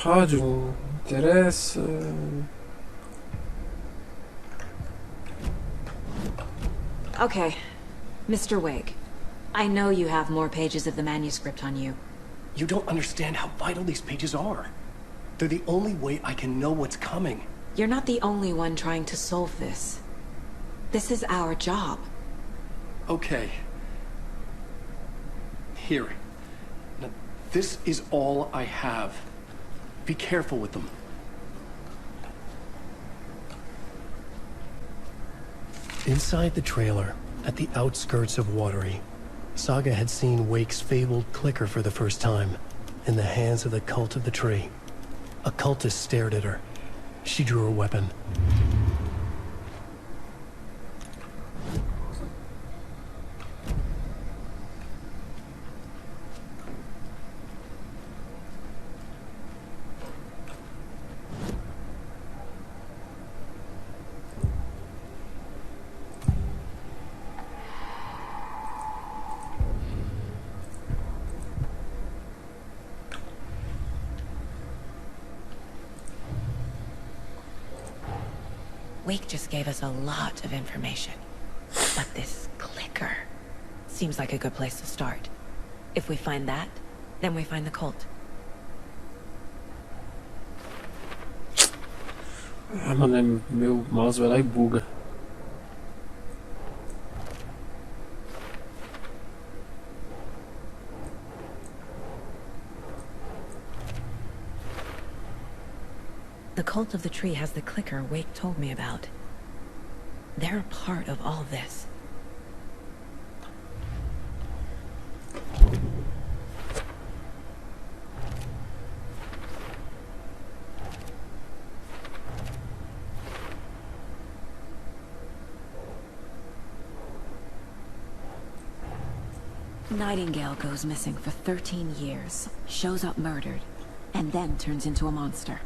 Rádio não interessa. Okay, Mr. 𝐏𝐿. I know you have more pages of the manuscript on you. You don't understand how vital these pages are. They're the only way I can know what's coming. You're not the only one trying to solve this. This is our job. Okay. Here. Now, this is all I have. Be careful with them. Inside the trailer, at the outskirts of Watery, Saga had seen 𝐏𝐿's fabled clicker for the first time, in the hands of the cult of the tree. A cultist stared at her. She drew her weapon. 𝐏𝐿 just gave us a lot of information. But this clicker seems like a good place to start. If we find that, then we find the cult. Ah, mano, meu mouse vai lá e buga. The cult of the tree has the clicker 𝐏𝐿 told me about. They're a part of all this. Nightingale goes missing for 13 years, shows up murdered, and then turns into a monster.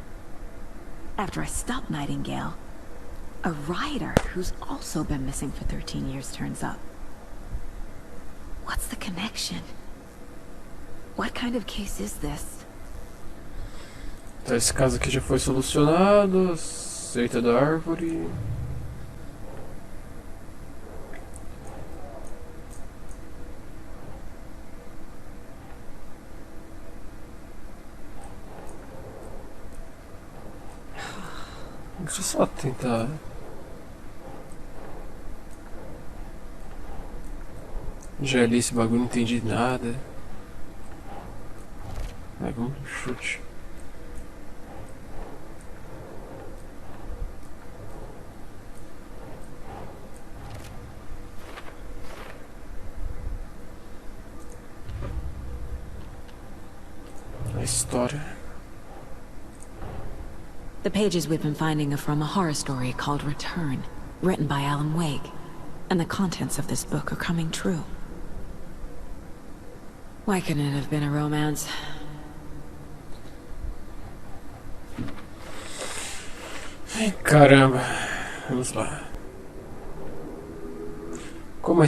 After I stop Nightingale, a rider who's also been missing for 13 years turns up. What's the connection? What kind of case is this? Tá, esse caso aqui já foi solucionado. Seita da árvore. Deixa eu só tentar. Já li esse bagulho, não entendi nada. Vamos no chute. A história. The pages we've been finding are from a horror story called Return, written by Alan 𝐏𝐿, and the contents of this book are coming true. Why couldn't it have been a romance? Ai, caramba. Vamos lá. Como a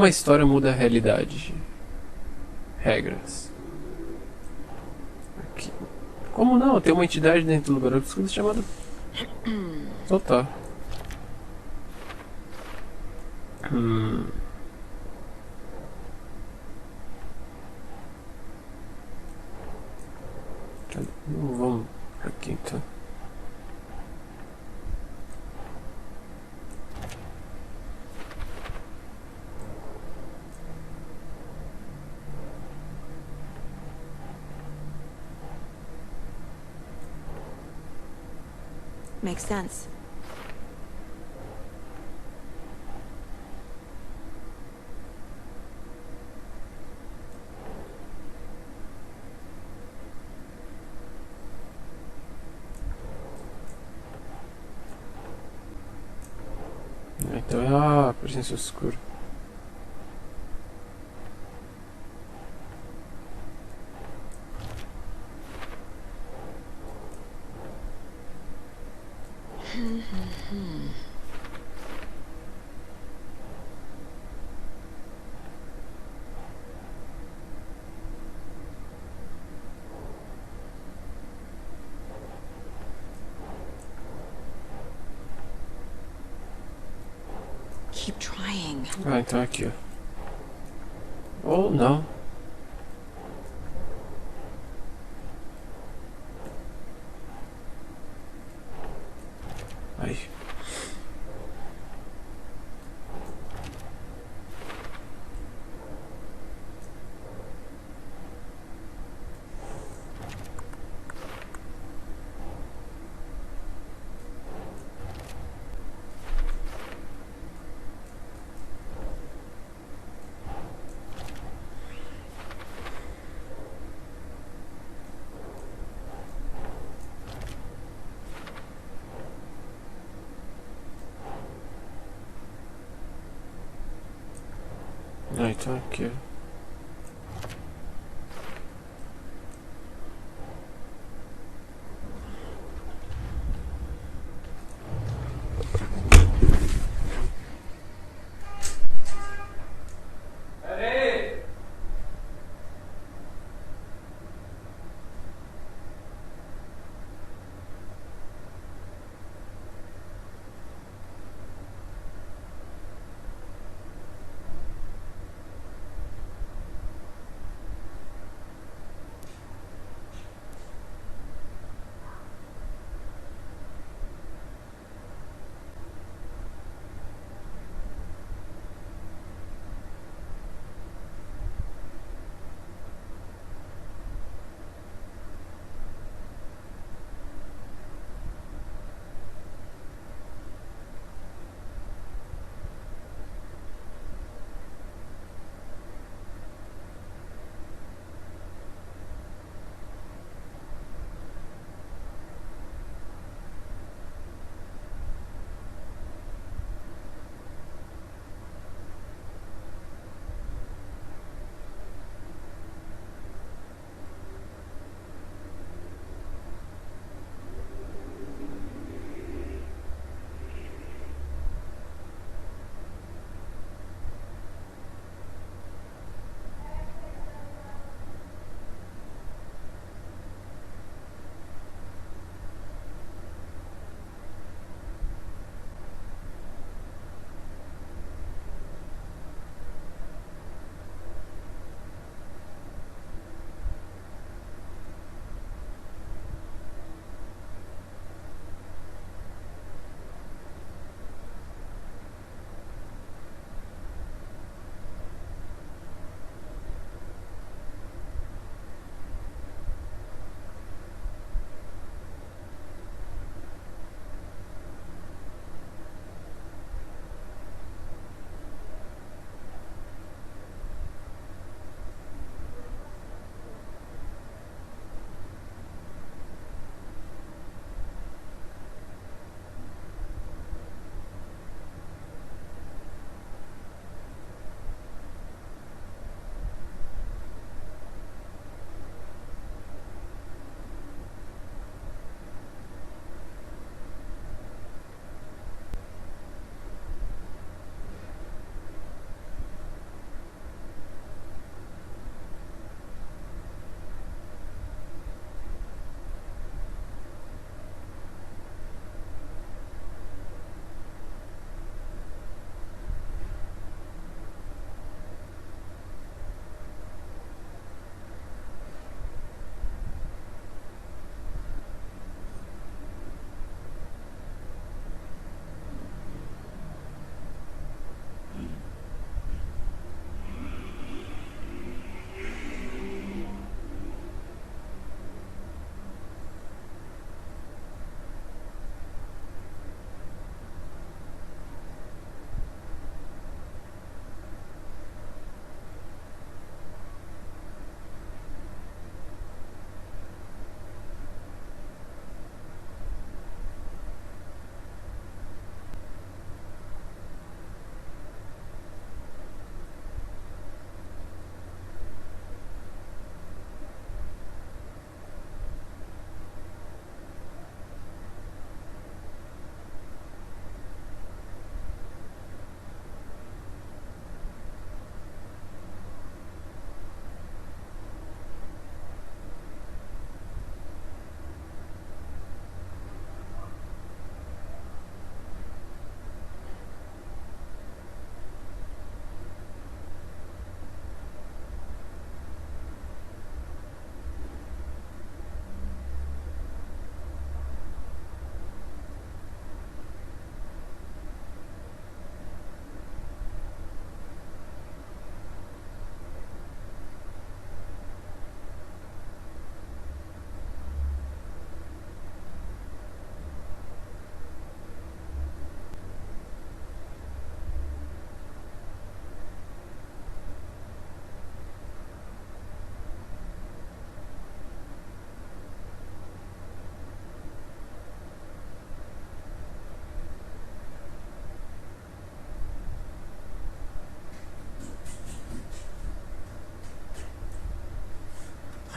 história muda a realidade. Regras. Aqui. Como não? Tem uma entidade dentro do lugar obscuro chamada Toda. Vamos aqui então. Makes sense. Então é a presença escura. Keep trying. Ah, então é aqui, ó. Ou não. Aí. Ah, então aqui, ó.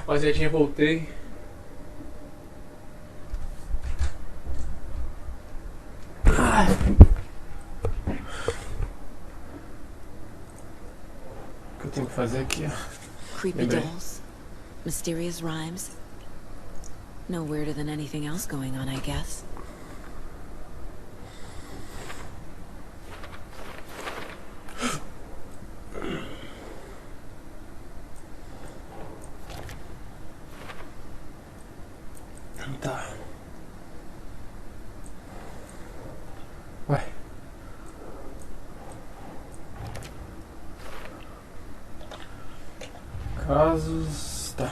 Mas já tinha voltei. O que eu tenho que fazer aqui, ó? Creepy Lembrei. dolls, mysterious rhymes. No weirder than anything else going on, I guess. Tá. Ué. Casos. Tá.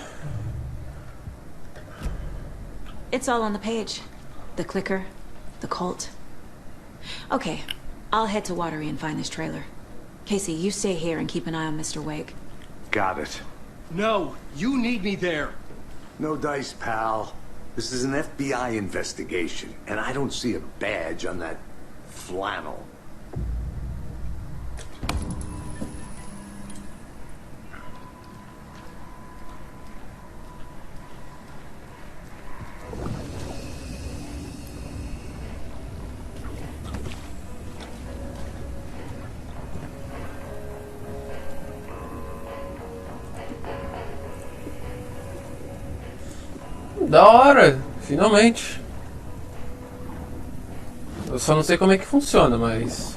It's all on the page. The clicker, the cult. Okay, I'll head to Watery and find this trailer. Casey, you stay here and keep an eye on Mr. Wake. Got it. No, you need me there. No dice, pal. This is an FBI investigation, and I don't see a badge on that flannel. Da hora! Finalmente! Eu só não sei como é que funciona, mas...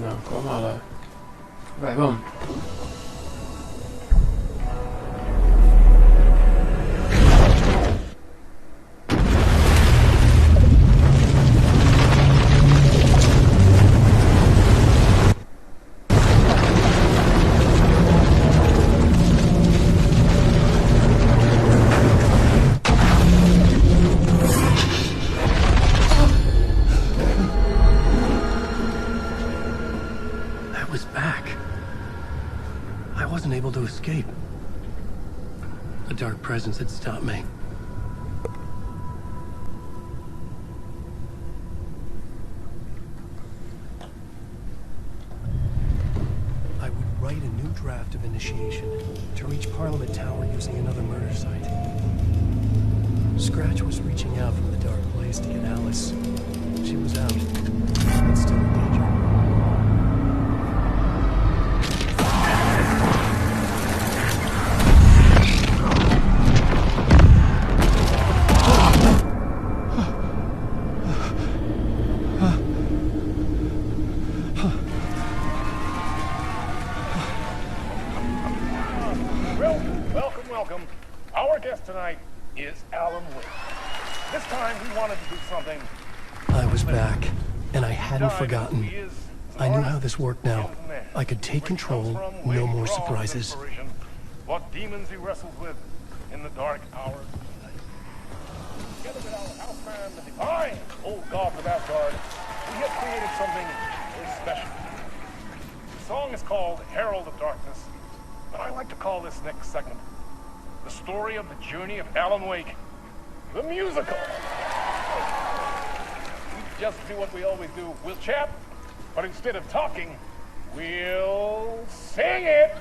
Não, calma lá. Vai, vamos. To escape. A dark presence had stopped me. I would write a new draft of initiation to reach Parliament Tower using another murder site. Scratch was reaching out from the dark place to get Alice. She was out, but still in danger. Welcome. Our guest tonight is Alan Wake. This time we wanted to do something. I was back, and I hadn't forgotten. I knew how this worked now. I could take control, no more surprises. What demons he wrestled with in the dark hours of the night. Together with our houseman, the divine old gods of Asgard, we have created something very special. The song is called Herald of Darkness, but I like to call this next segment the story of the journey of Alan Wake, the musical. We just do what we always do. We'll chat, but instead of talking, we'll sing it.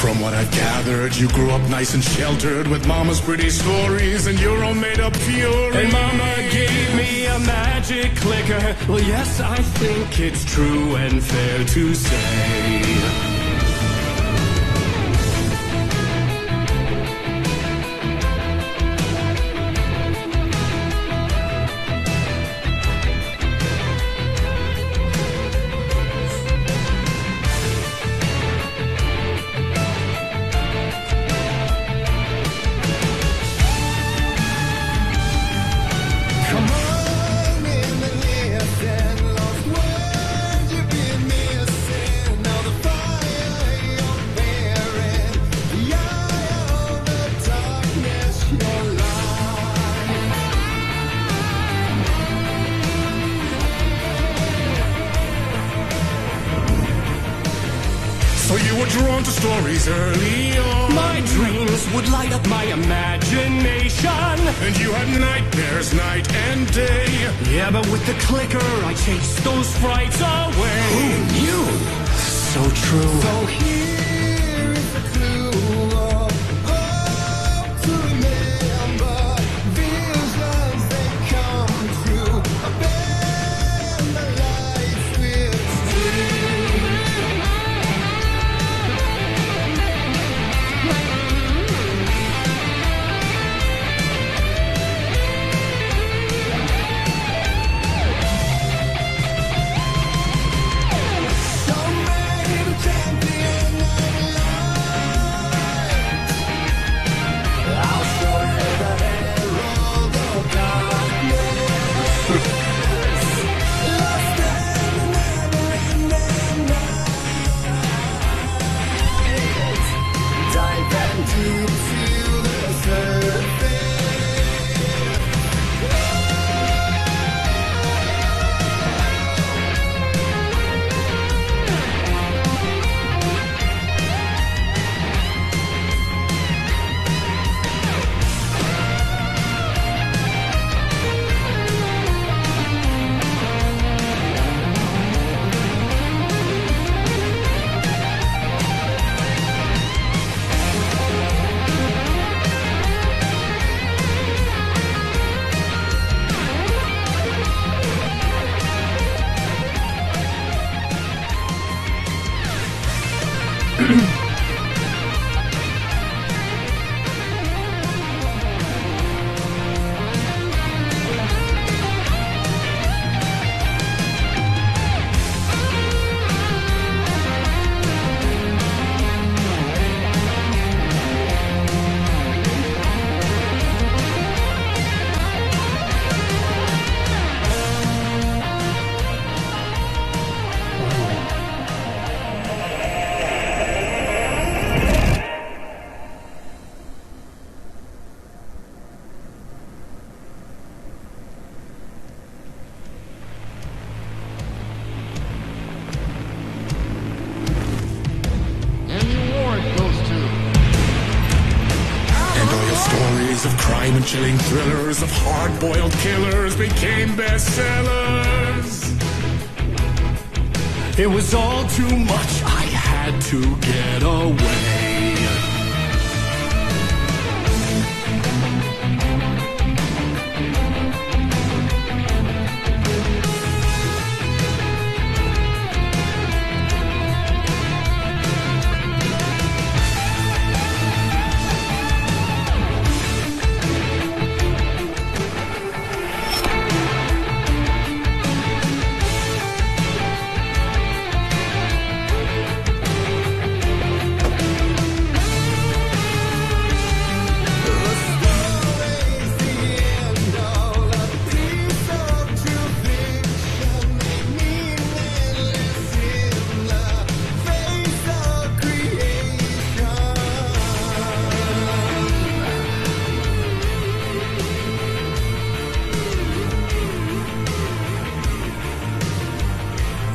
From what I've gathered, you grew up nice and sheltered with mama's pretty stories and your own made-up fury. And mama gave me a magic clicker. Well, yes, I think it's true and fair to say. stories early on. My dreams would light up my imagination. And you had nightmares night and day. Yeah, but with the clicker, I chased those frights away. Who knew? So true. So here is the clue of hope to remember. Visions, they come true. Bend the lights with of crime and chilling thrillers of hard-boiled killers became bestsellers. It was all too much, I had to get away.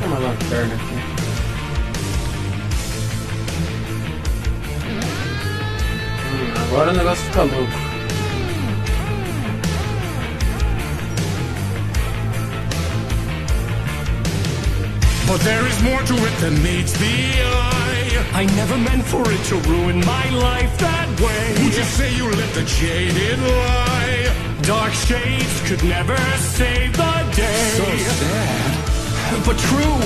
Uma lanterna aqui. Agora o negócio fica louco. But there is more to it than meets the eye. I never meant for it to ruin my life that way. Would you say you let the jaded lie? Dark shades could never save the day. So sad, but true.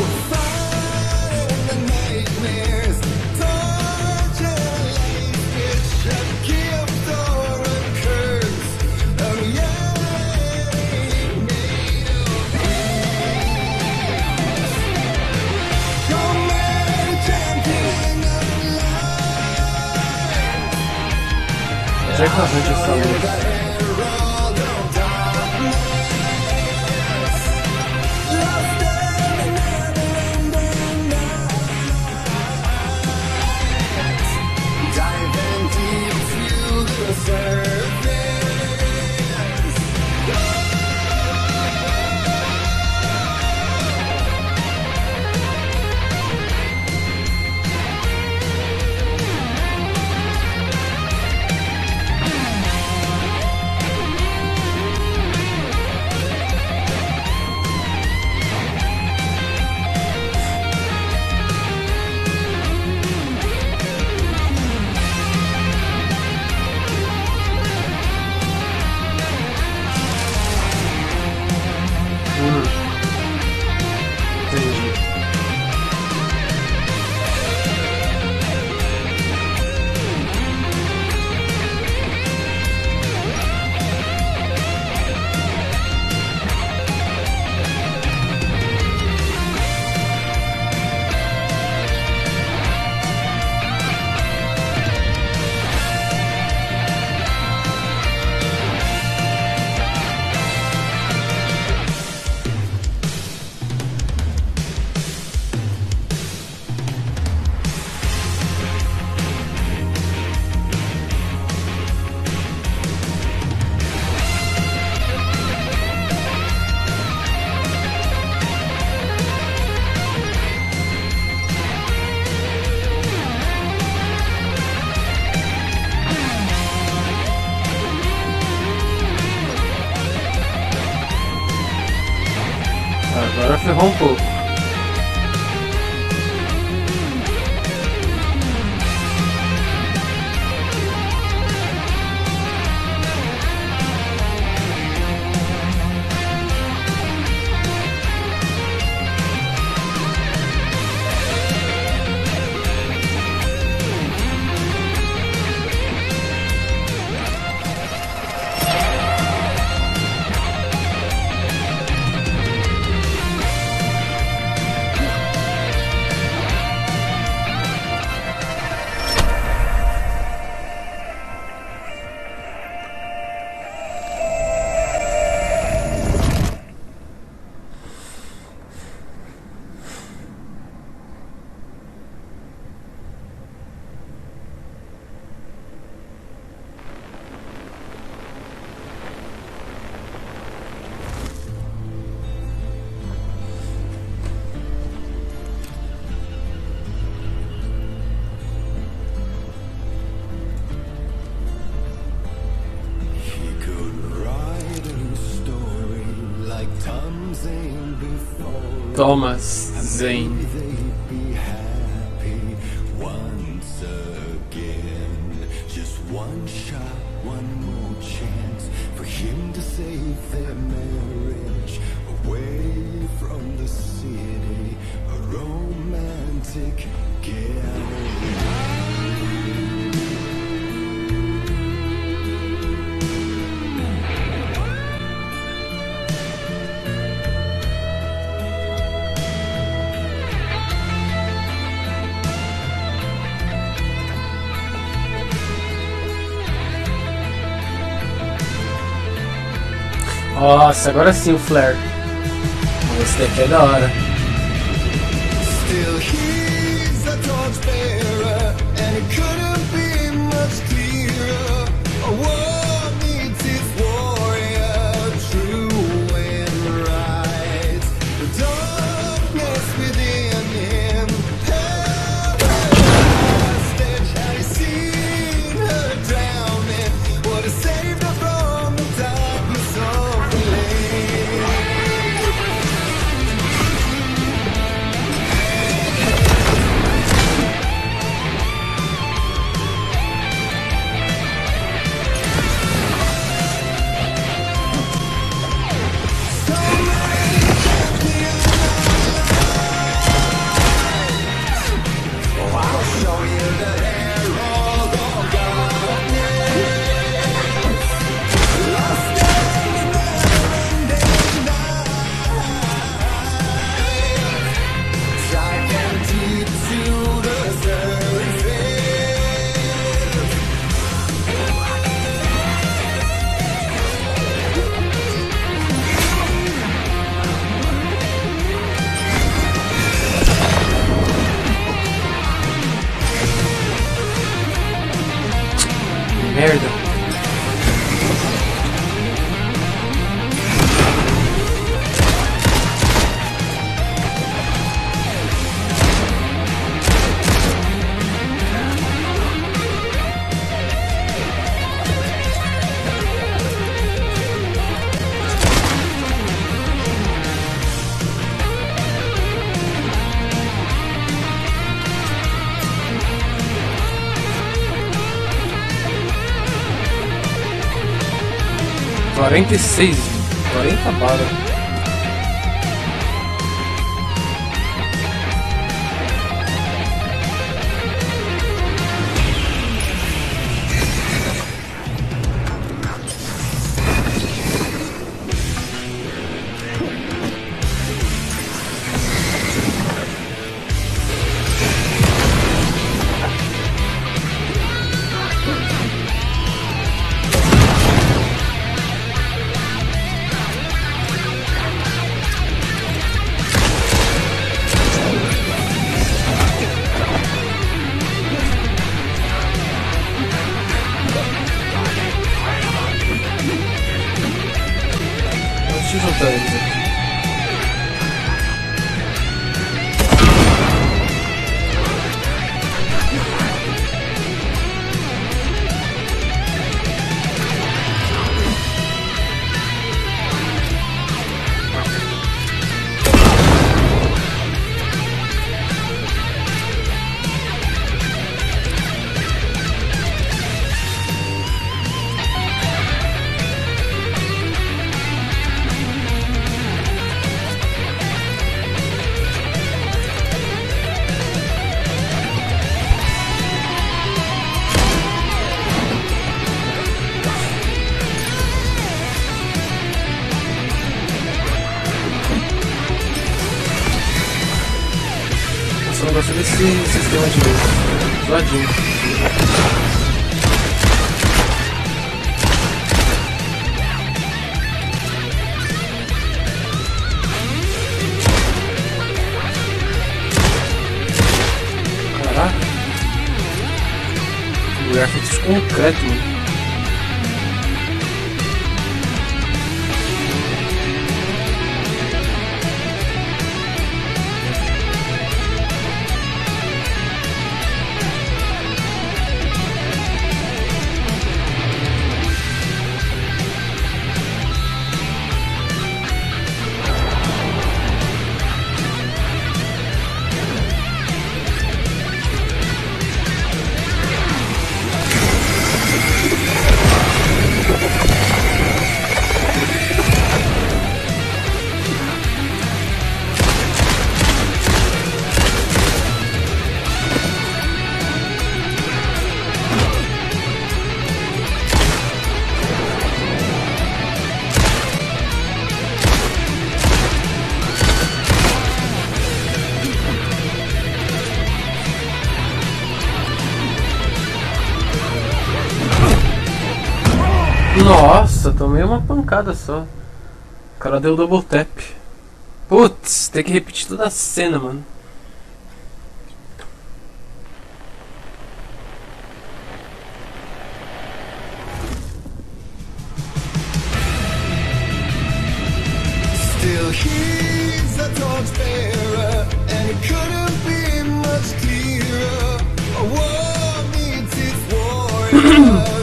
Já que arranja essa luz. Agora ferrou um pouco. Thomas Zane. Nossa, agora sim o flare. Esse daqui é da hora. Still he's a torchbearer, and it couldn't be much clearer. A war needs its warrior, true and right. The darkness within him, hostage. Had he seen her drowning, would have saved her from the darkness of the lake. Merda. $46, 40 balas. Deixa eu juntar eles aqui. gosto desse sistema de zoadinho. Caraca. O lugar feito de concreto, mano. Nossa, tomei uma pancada só. O cara deu double tap. Putz, tem que repetir toda a cena, mano. Still he's a torchbearer, and it couldn't be much clearer. A war needs its warrior.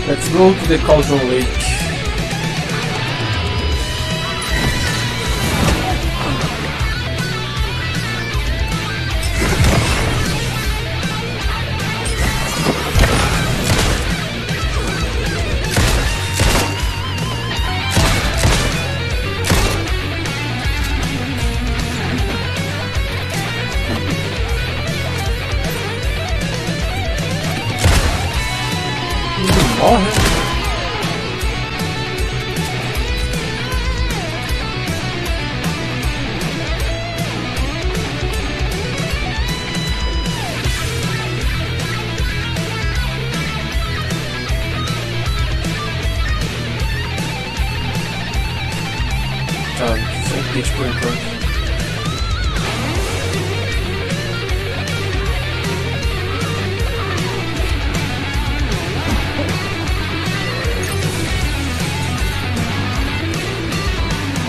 Let's go to the Causal Lake. Morre. Tá, sem pitch por enquanto.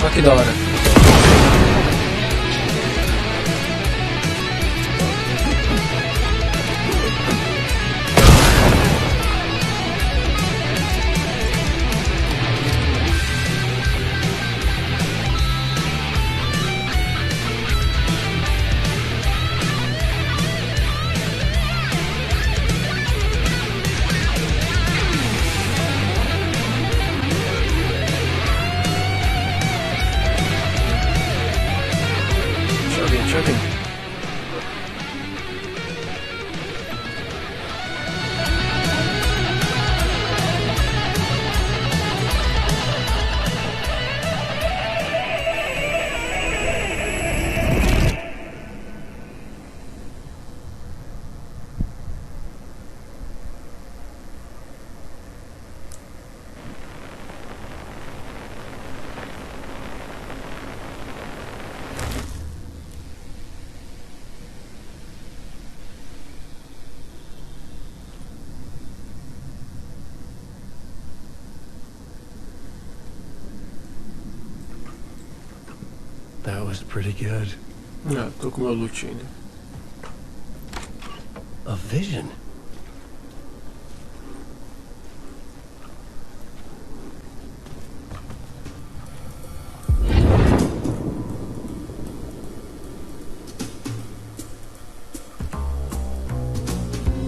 Olha que da hora. That was pretty good. Ah, tô com meu loot ainda. A vision.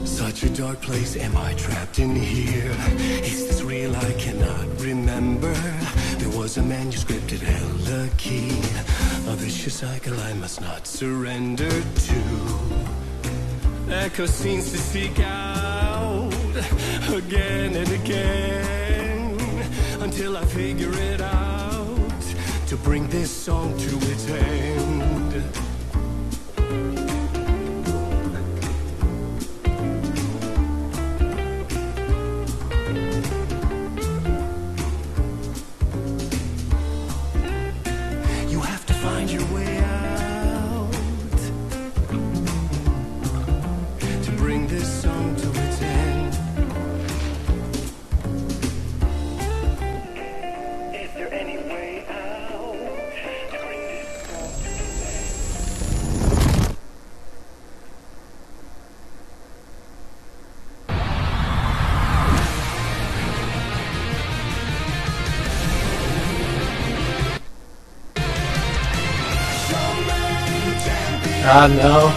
Such a dark place, am I trapped in here? Is this real? I cannot remember. There was a manuscript that held a key, a vicious cycle I must not surrender to. Echo seems to seek out again and again until I figure it out to bring this song to its end. Ah, não.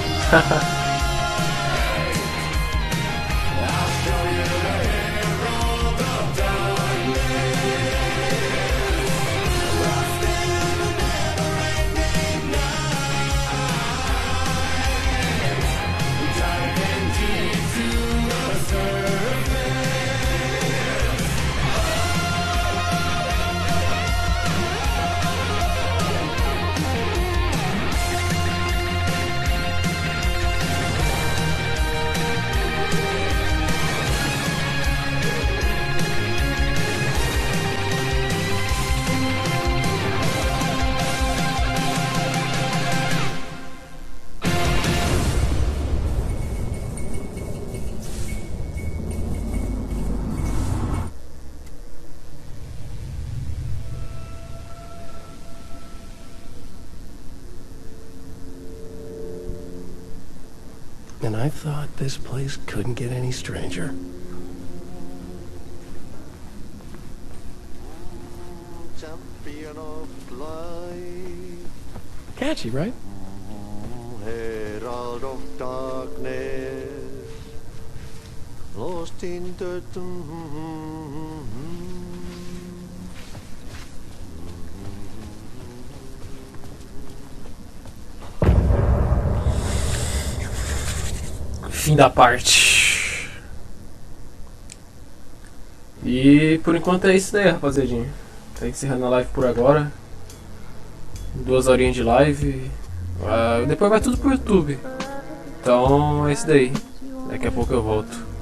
And I thought this place couldn't get any stranger. Champion of light, Catchy, right? herald of darkness, lost in the Fim da parte. E por enquanto é isso daí, rapaziadinha. Tá encerrando a live por agora. 2 horinhas de live. Depois vai tudo pro YouTube. Então é isso daí. Daqui a pouco eu volto.